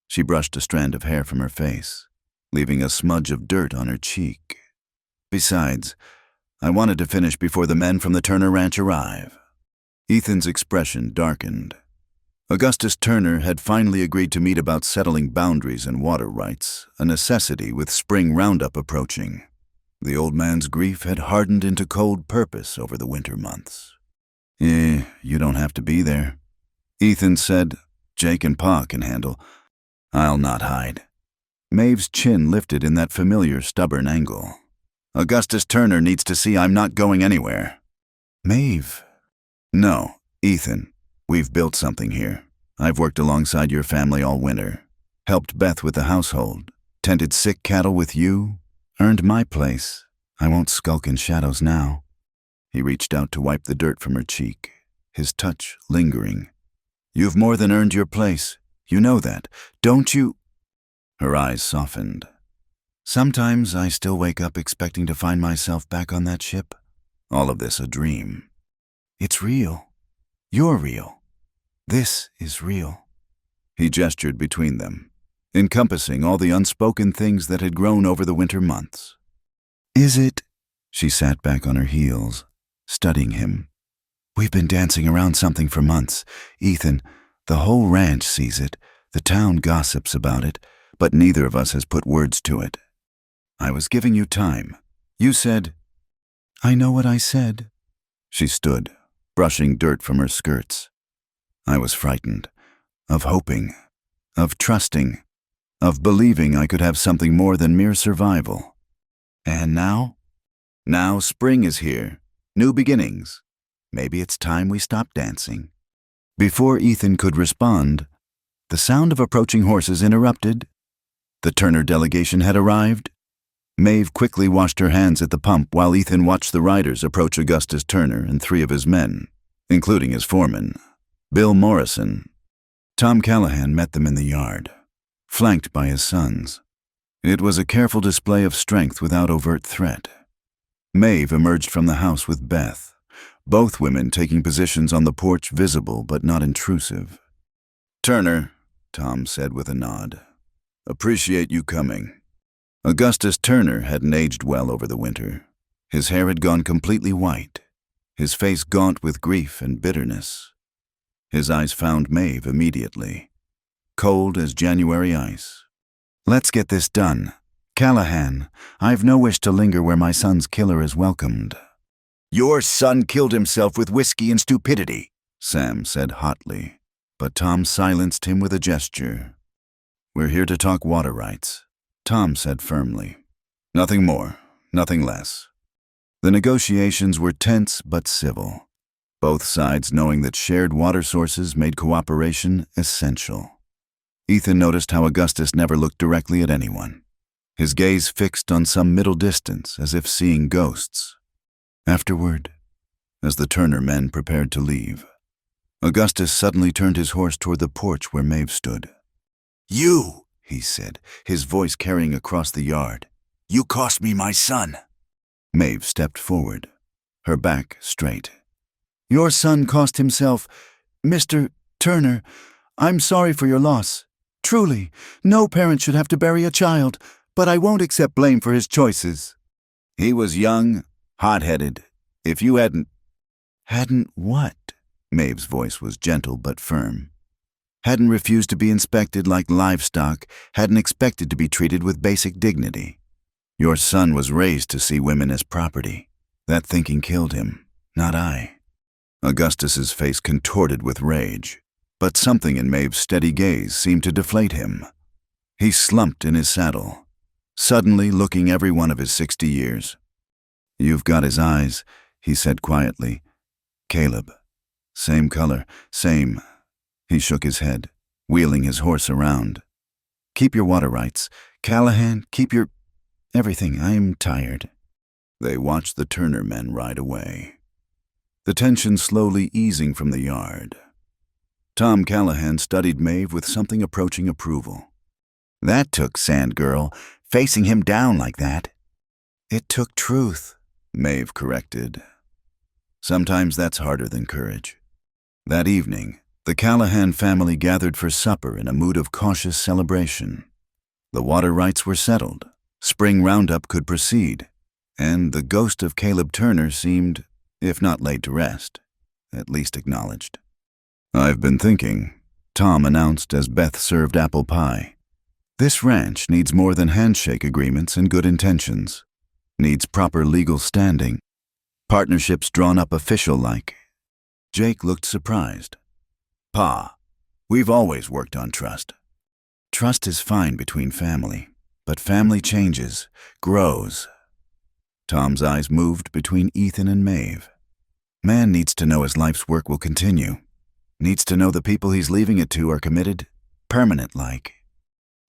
She brushed a strand of hair from her face, leaving a smudge of dirt on her cheek. "Besides, I wanted to finish before the men from the Turner Ranch arrive." Ethan's expression darkened. Augustus Turner had finally agreed to meet about settling boundaries and water rights, a necessity with spring roundup approaching. The old man's grief had hardened into cold purpose over the winter months. You don't have to be there," Ethan said. "Jake and Pa can handle. I'll not hide." Maeve's chin lifted in that familiar stubborn angle. "Augustus Turner needs to see I'm not going anywhere." "Maeve." "No, Ethan. We've built something here. I've worked alongside your family all winter, helped Beth with the household, tended sick cattle with you, earned my place. I won't skulk in shadows now." He reached out to wipe the dirt from her cheek, his touch lingering. "You've more than earned your place. You know that, don't you?" Her eyes softened. "Sometimes I still wake up expecting to find myself back on that ship. All of this a dream. It's real. You're real. This is real." He gestured between them, encompassing all the unspoken things that had grown over the winter months. Is it? She sat back on her heels, studying him. We've been dancing around something for months. Ethan, the whole ranch sees it. The town gossips about it, but neither of us has put words to it. I was giving you time. You said— I know what I said. She stood, brushing dirt from her skirts. I was frightened, of hoping, of trusting, of believing I could have something more than mere survival. And now? Now spring is here, new beginnings. Maybe it's time we stop dancing. Before Ethan could respond, the sound of approaching horses interrupted. The Turner delegation had arrived. Maeve quickly washed her hands at the pump while Ethan watched the riders approach Augustus Turner and 3 of his men, including his foreman, Bill Morrison. Tom Callahan met them in the yard, flanked by his sons. It was a careful display of strength without overt threat. Maeve emerged from the house with Beth, both women taking positions on the porch visible but not intrusive. "Turner," Tom said with a nod. "Appreciate you coming." Augustus Turner hadn't aged well over the winter. His hair had gone completely white, his face gaunt with grief and bitterness. His eyes found Maeve immediately, cold as January ice. "Let's get this done. Callahan, I've no wish to linger where my son's killer is welcomed." "Your son killed himself with whiskey and stupidity," Sam said hotly, but Tom silenced him with a gesture. "We're here to talk water rights," Tom said firmly. "Nothing more, nothing less." The negotiations were tense but civil, both sides knowing that shared water sources made cooperation essential. Ethan noticed how Augustus never looked directly at anyone, his gaze fixed on some middle distance as if seeing ghosts. Afterward, as the Turner men prepared to leave, Augustus suddenly turned his horse toward the porch where Maeve stood. "You," he said, his voice carrying across the yard. "You cost me my son." Maeve stepped forward, her back straight. "Your son cost himself. Mr. Turner, I'm sorry for your loss. Truly, no parent should have to bury a child, but I won't accept blame for his choices." "He was young, hot-headed. If you hadn't—" "Hadn't what?" Maeve's voice was gentle but firm. "Hadn't refused to be inspected like livestock, hadn't expected to be treated with basic dignity. Your son was raised to see women as property. That thinking killed him, not I." Augustus's face contorted with rage, but something in Maeve's steady gaze seemed to deflate him. He slumped in his saddle, suddenly looking every one of his 60 years. "You've got his eyes," he said quietly. "Caleb. Same color, same." He shook his head, wheeling his horse around. "Keep your water rights. Callahan, keep your— everything. I'm tired." They watched the Turner men ride away, the tension slowly easing from the yard. Tom Callahan studied Maeve with something approaching approval. "That took sand, girl, facing him down like that." "It took truth," Maeve corrected. "Sometimes that's harder than courage." That evening, the Callahan family gathered for supper in a mood of cautious celebration. The water rights were settled, spring roundup could proceed, and the ghost of Caleb Turner seemed, if not laid to rest, at least acknowledged. "I've been thinking," Tom announced as Beth served apple pie. "This ranch needs more than handshake agreements and good intentions. Needs proper legal standing. Partnerships drawn up official-like." Jake looked surprised. "Pa, we've always worked on trust." "Trust is fine between family, but family changes, grows." Tom's eyes moved between Ethan and Maeve. "Man needs to know his life's work will continue. Needs to know the people he's leaving it to are committed, permanent-like."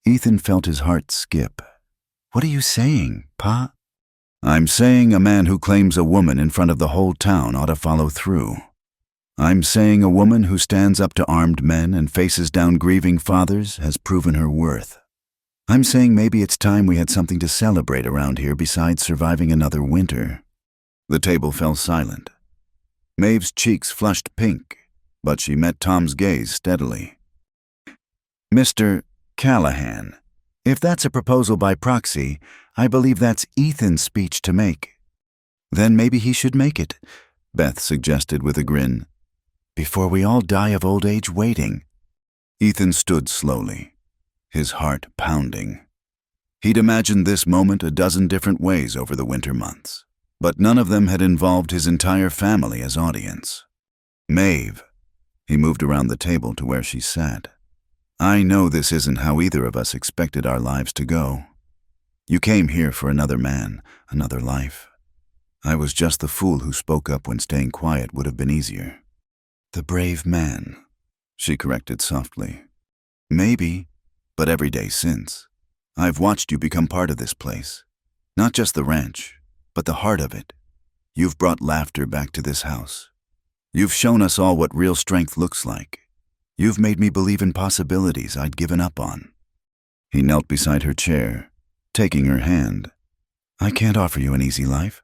Ethan felt his heart skip. "What are you saying, Pa?" "I'm saying a man who claims a woman in front of the whole town ought to follow through. I'm saying a woman who stands up to armed men and faces down grieving fathers has proven her worth. I'm saying maybe it's time we had something to celebrate around here besides surviving another winter." The table fell silent. Maeve's cheeks flushed pink, but she met Tom's gaze steadily. Mr. Callahan, if that's a proposal by proxy, I believe that's Ethan's speech to make. Then maybe he should make it, Beth suggested with a grin. Before we all die of old age waiting. Ethan stood slowly, his heart pounding. He'd imagined this moment a dozen different ways over the winter months, but none of them had involved his entire family as audience. Maeve. He moved around the table to where she sat. I know this isn't how either of us expected our lives to go. You came here for another man, another life. I was just the fool who spoke up when staying quiet would have been easier. The brave man, she corrected softly. Maybe, but every day since. I've watched you become part of this place. Not just the ranch, but the heart of it. You've brought laughter back to this house. You've shown us all what real strength looks like. You've made me believe in possibilities I'd given up on. He knelt beside her chair, taking her hand. I can't offer you an easy life.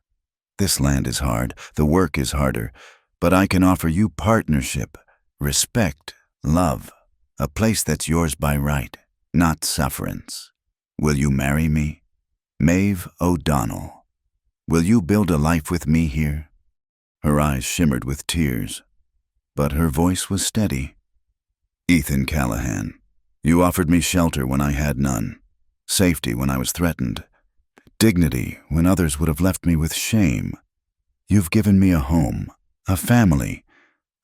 This land is hard, the work is harder, but I can offer you partnership, respect, love, a place that's yours by right, not sufferance. Will you marry me? Maeve O'Donnell. Will you build a life with me here? Her eyes shimmered with tears, but her voice was steady. Ethan Callahan, you offered me shelter when I had none, safety when I was threatened, dignity when others would have left me with shame. You've given me a home, a family,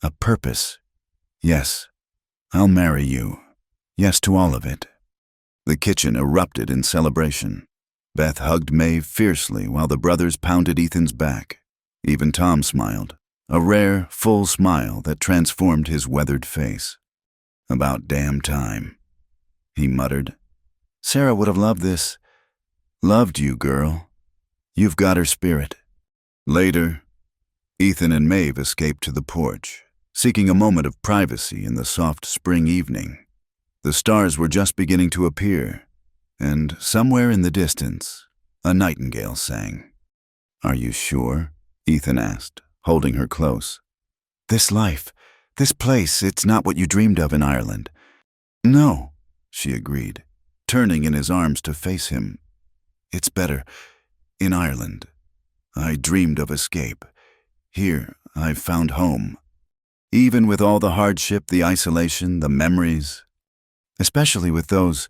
a purpose. Yes, I'll marry you. Yes to all of it. The kitchen erupted in celebration. Beth hugged Maeve fiercely while the brothers pounded Ethan's back. Even Tom smiled, a rare, full smile that transformed his weathered face. About damn time, he muttered. Sarah would have loved this. Loved you, girl. You've got her spirit. Later, Ethan and Maeve escaped to the porch, seeking a moment of privacy in the soft spring evening. The stars were just beginning to appear, and somewhere in the distance, a nightingale sang. Are you sure? Ethan asked, holding her close. This life, this place, it's not what you dreamed of in Ireland. No, she agreed, turning in his arms to face him. It's better in Ireland. I dreamed of escape. Here, I've found home. Even with all the hardship, the isolation, the memories. Especially with those,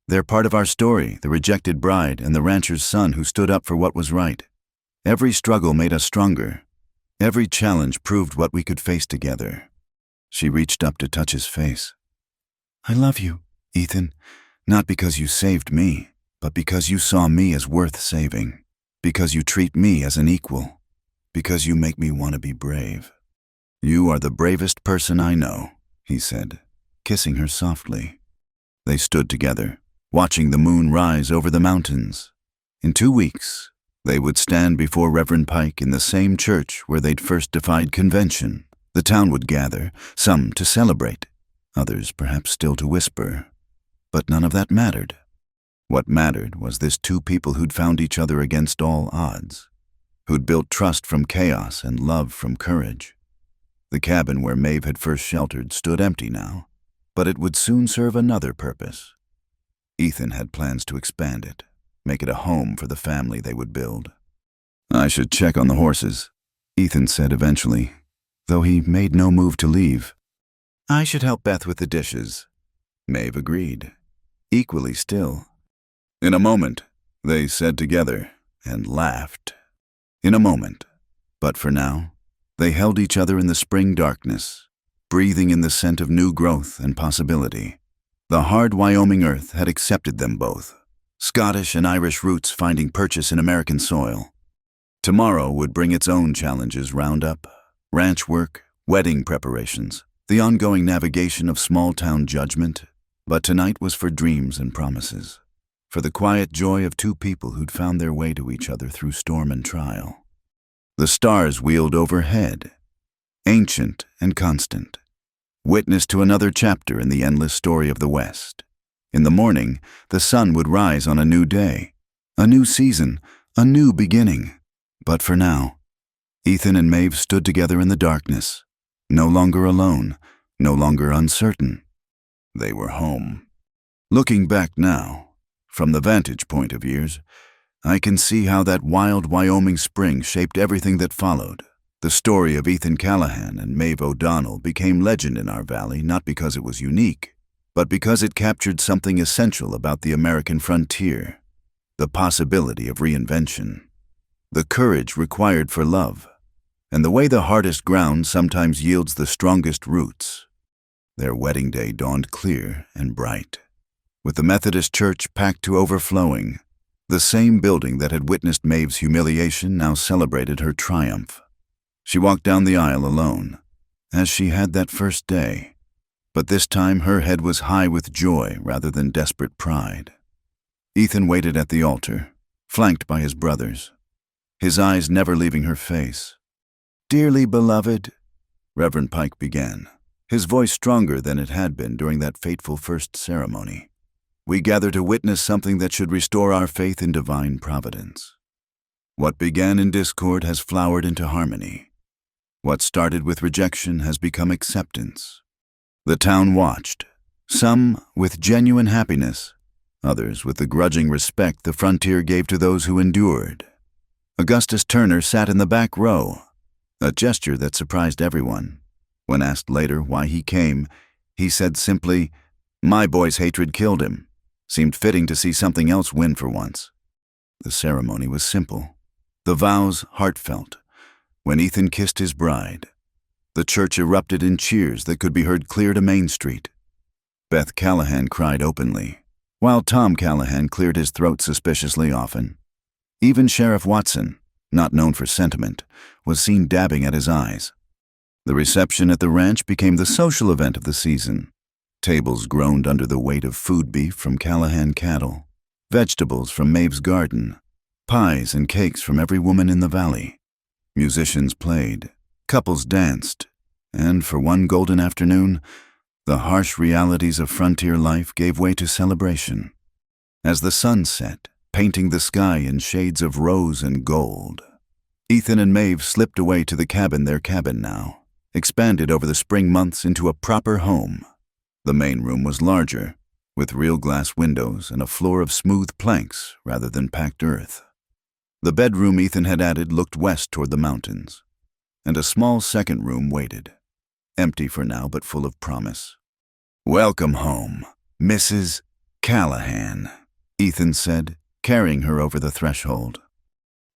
they're part of our story, the rejected bride and the rancher's son who stood up for what was right. Every struggle made us stronger. Every challenge proved what we could face together. She reached up to touch his face. I love you, Ethan, not because you saved me, but because you saw me as worth saving, because you treat me as an equal, because you make me want to be brave. You are the bravest person I know, he said, kissing her softly. They stood together, watching the moon rise over the mountains. In 2 weeks, they would stand before Reverend Pike in the same church where they'd first defied convention. The town would gather, some to celebrate, others perhaps still to whisper. But none of that mattered. What mattered was this two people who'd found each other against all odds, who'd built trust from chaos and love from courage. The cabin where Maeve had first sheltered stood empty now, but it would soon serve another purpose. Ethan had plans to expand it, make it a home for the family they would build. I should check on the horses, Ethan said eventually, though he made no move to leave. I should help Beth with the dishes. Maeve agreed, equally still. In a moment, they said together and laughed. In a moment, but for now, they held each other in the spring darkness, breathing in the scent of new growth and possibility. The hard Wyoming earth had accepted them both, Scottish and Irish roots finding purchase in American soil. Tomorrow would bring its own challenges: roundup, ranch work, wedding preparations, the ongoing navigation of small-town judgment. But tonight was for dreams and promises, for the quiet joy of two people who'd found their way to each other through storm and trial. The stars wheeled overhead, ancient and constant, witness to another chapter in the endless story of the West. In the morning, the sun would rise on a new day, a new season, a new beginning. But for now, Ethan and Maeve stood together in the darkness, no longer alone, no longer uncertain. They were home. Looking back now, from the vantage point of years, I can see how that wild Wyoming spring shaped everything that followed. The story of Ethan Callahan and Maeve O'Donnell became legend in our valley not because it was unique, but because it captured something essential about the American frontier: the possibility of reinvention, the courage required for love, and the way the hardest ground sometimes yields the strongest roots. Their wedding day dawned clear and bright, with the Methodist Church packed to overflowing. The same building that had witnessed Maeve's humiliation now celebrated her triumph. She walked down the aisle alone, as she had that first day, but this time her head was high with joy rather than desperate pride. Ethan waited at the altar, flanked by his brothers, his eyes never leaving her face. "Dearly beloved," Reverend Pike began, his voice stronger than it had been during that fateful first ceremony. "We gather to witness something that should restore our faith in divine providence. What began in discord has flowered into harmony. What started with rejection has become acceptance." The town watched, some with genuine happiness, others with the grudging respect the frontier gave to those who endured. Augustus Turner sat in the back row, a gesture that surprised everyone. When asked later why he came, he said simply, "My boy's hatred killed him. Seemed fitting to see something else win for once." The ceremony was simple, the vows heartfelt. When Ethan kissed his bride, the church erupted in cheers that could be heard clear to Main Street. Beth Callahan cried openly, while Tom Callahan cleared his throat suspiciously often. Even Sheriff Watson, not known for sentiment, was seen dabbing at his eyes. The reception at the ranch became the social event of the season. Tables groaned under the weight of food beef from Callahan cattle, vegetables from Maeve's garden, pies and cakes from every woman in the valley. Musicians played, couples danced, and for one golden afternoon, the harsh realities of frontier life gave way to celebration. As the sun set, painting the sky in shades of rose and gold, Ethan and Maeve slipped away to their cabin now, expanded over the spring months into a proper home. The main room was larger, with real glass windows and a floor of smooth planks rather than packed earth. The bedroom Ethan had added looked west toward the mountains, and a small second room waited, empty for now but full of promise. "Welcome home, Mrs. Callahan," Ethan said, carrying her over the threshold.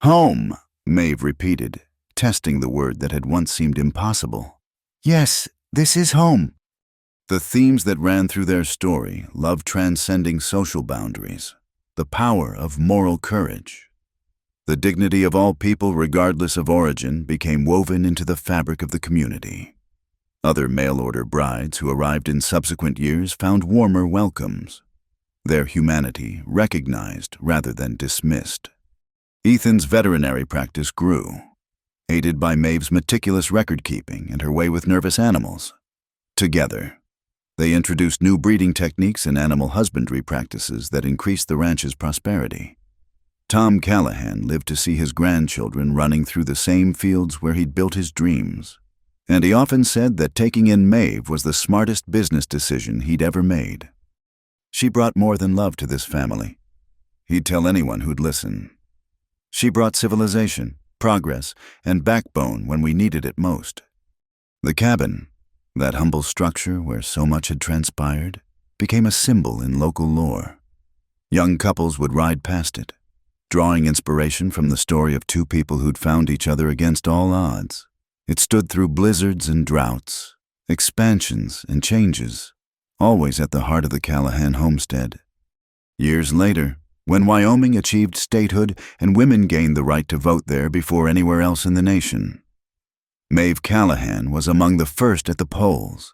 "Home," Maeve repeated, testing the word that had once seemed impossible. "Yes, this is home." The themes that ran through their story: love transcending social boundaries, the power of moral courage, the dignity of all people regardless of origin, became woven into the fabric of the community. Other mail-order brides who arrived in subsequent years found warmer welcomes, their humanity recognized rather than dismissed. Ethan's veterinary practice grew, aided by Maeve's meticulous record-keeping and her way with nervous animals. Together, they introduced new breeding techniques and animal husbandry practices that increased the ranch's prosperity. Tom Callahan lived to see his grandchildren running through the same fields where he'd built his dreams, and he often said that taking in Maeve was the smartest business decision he'd ever made. She brought more than love to this family. He'd tell anyone who'd listen. She brought civilization, progress, and backbone when we needed it most. The cabin, that humble structure where so much had transpired, became a symbol in local lore. Young couples would ride past it, drawing inspiration from the story of two people who'd found each other against all odds. It stood through blizzards and droughts, expansions and changes, always at the heart of the Callahan homestead. Years later, when Wyoming achieved statehood and women gained the right to vote there before anywhere else in the nation, Maeve Callahan was among the first at the polls.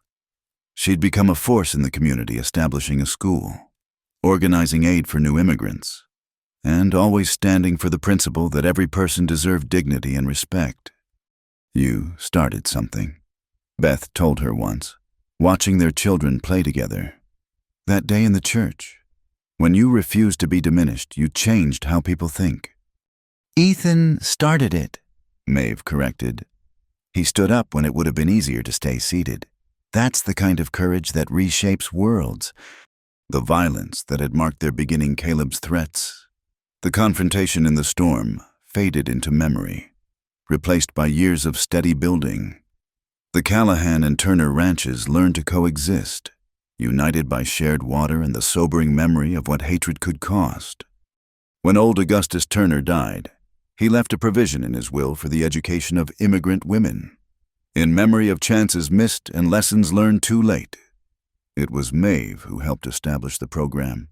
She'd become a force in the community, establishing a school, organizing aid for new immigrants, and always standing for the principle that every person deserved dignity and respect. "You started something," Beth told her once, watching their children play together. "That day in the church, when you refused to be diminished, you changed how people think." "Ethan started it," Maeve corrected. "He stood up when it would have been easier to stay seated. That's the kind of courage that reshapes worlds." the violence that had marked their beginning Caleb's threats. The confrontation in the storm faded into memory, replaced by years of steady building. The Callahan and Turner ranches learned to coexist, united by shared water and the sobering memory of what hatred could cost. When old Augustus Turner died, he left a provision in his will for the education of immigrant women, in memory of chances missed and lessons learned too late. It was Maeve who helped establish the program,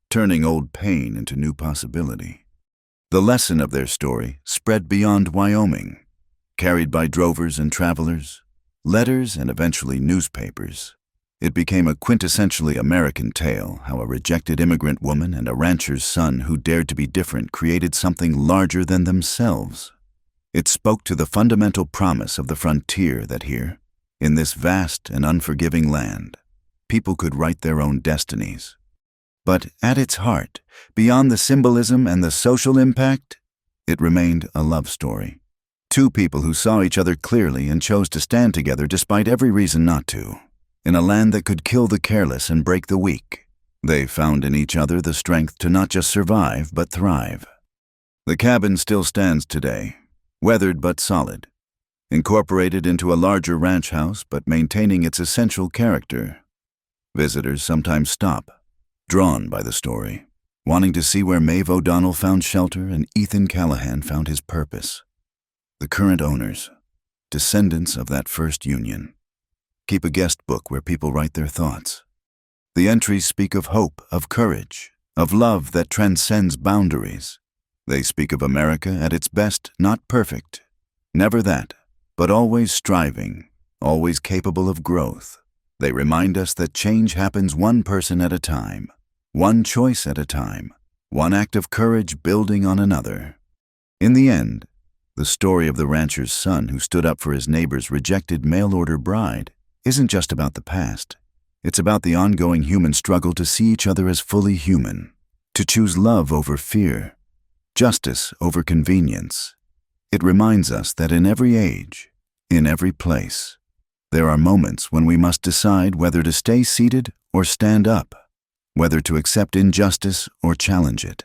turning old pain into new possibility. The lesson of their story spread beyond Wyoming, carried by drovers and travelers, letters and eventually newspapers. It became a quintessentially American tale how a rejected immigrant woman and a rancher's son who dared to be different created something larger than themselves. It spoke to the fundamental promise of the frontier that here, in this vast and unforgiving land, people could write their own destinies. But at its heart, beyond the symbolism and the social impact, it remained a love story. Two people who saw each other clearly and chose to stand together despite every reason not to. In a land that could kill the careless and break the weak, they found in each other the strength to not just survive but thrive. The cabin still stands today, weathered but solid, incorporated into a larger ranch house but maintaining its essential character. Visitors sometimes stop, drawn by the story, wanting to see where Maeve O'Donnell found shelter and Ethan Callahan found his purpose. The current owners, descendants of that first union, keep a guest book where people write their thoughts. The entries speak of hope, of courage, of love that transcends boundaries. They speak of America at its best, not perfect. Never that, but always striving, always capable of growth. They remind us that change happens one person at a time, one choice at a time, one act of courage building on another. In the end, the story of the rancher's son who stood up for his neighbor's rejected mail-order bride isn't just about the past. It's about the ongoing human struggle to see each other as fully human, to choose love over fear, justice over convenience. It reminds us that in every age, in every place, there are moments when we must decide whether to stay seated or stand up, whether to accept injustice or challenge it.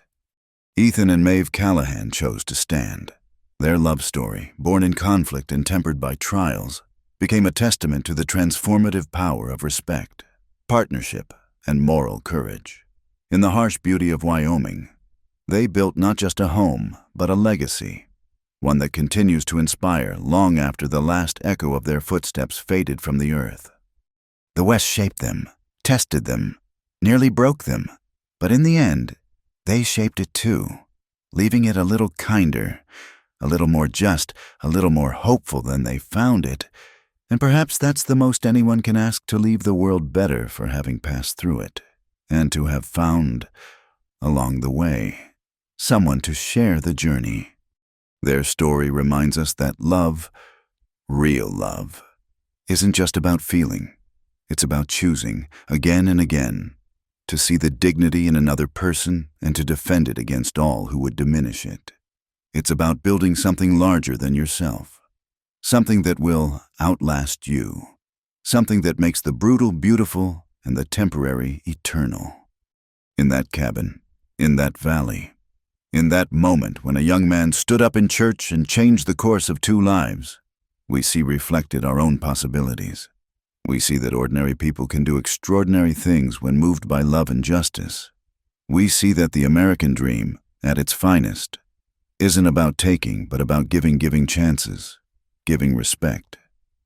Ethan and Maeve Callahan chose to stand. Their love story, born in conflict and tempered by trials, became a testament to the transformative power of respect, partnership, and moral courage. In the harsh beauty of Wyoming, they built not just a home, but a legacy, one that continues to inspire long after the last echo of their footsteps faded from the earth. The West shaped them, tested them, nearly broke them, but in the end, they shaped it too, leaving it a little kinder, a little more just, a little more hopeful than they found it. And perhaps that's the most anyone can ask, to leave the world better for having passed through it, and to have found, along the way, someone to share the journey. Their story reminds us that love, real love, isn't just about feeling. It's about choosing, again and again, to see the dignity in another person and to defend it against all who would diminish it. It's about building something larger than yourself. Something that will outlast you. Something that makes the brutal beautiful and the temporary eternal. In that cabin, in that valley, in that moment when a young man stood up in church and changed the course of two lives, we see reflected our own possibilities. We see that ordinary people can do extraordinary things when moved by love and justice. We see that the American dream, at its finest, isn't about taking, but about giving chances. Giving respect,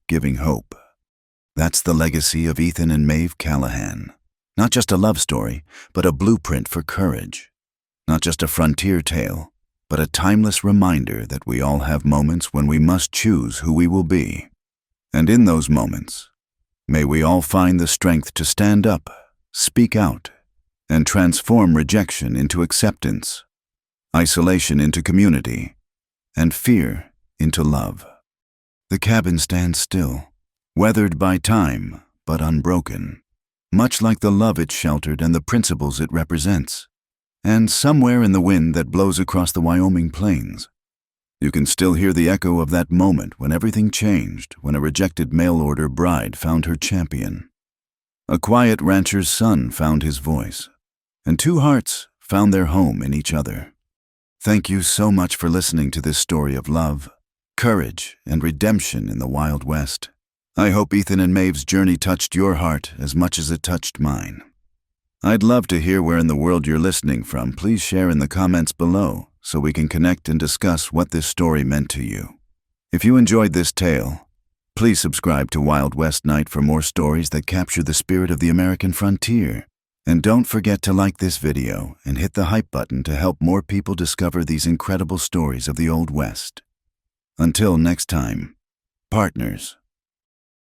giving hope. That's the legacy of Ethan and Maeve Callahan. Not just a love story, but a blueprint for courage. Not just a frontier tale, but a timeless reminder that we all have moments when we must choose who we will be. And in those moments, may we all find the strength to stand up, speak out, and transform rejection into acceptance, isolation into community, and fear into love. The cabin stands still, weathered by time, but unbroken, much like the love it sheltered and the principles it represents. And somewhere in the wind that blows across the Wyoming plains, you can still hear the echo of that moment when everything changed, when a rejected mail-order bride found her champion. A quiet rancher's son found his voice, and two hearts found their home in each other. Thank you so much for listening to this story of love, courage, and redemption in the Wild West. I hope Ethan and Maeve's journey touched your heart as much as it touched mine. I'd love to hear where in the world you're listening from. Please share in the comments below so we can connect and discuss what this story meant to you. If you enjoyed this tale, please subscribe to Wild West Night for more stories that capture the spirit of the American frontier. And don't forget to like this video and hit the hype button to help more people discover these incredible stories of the Old West. Until next time, partners.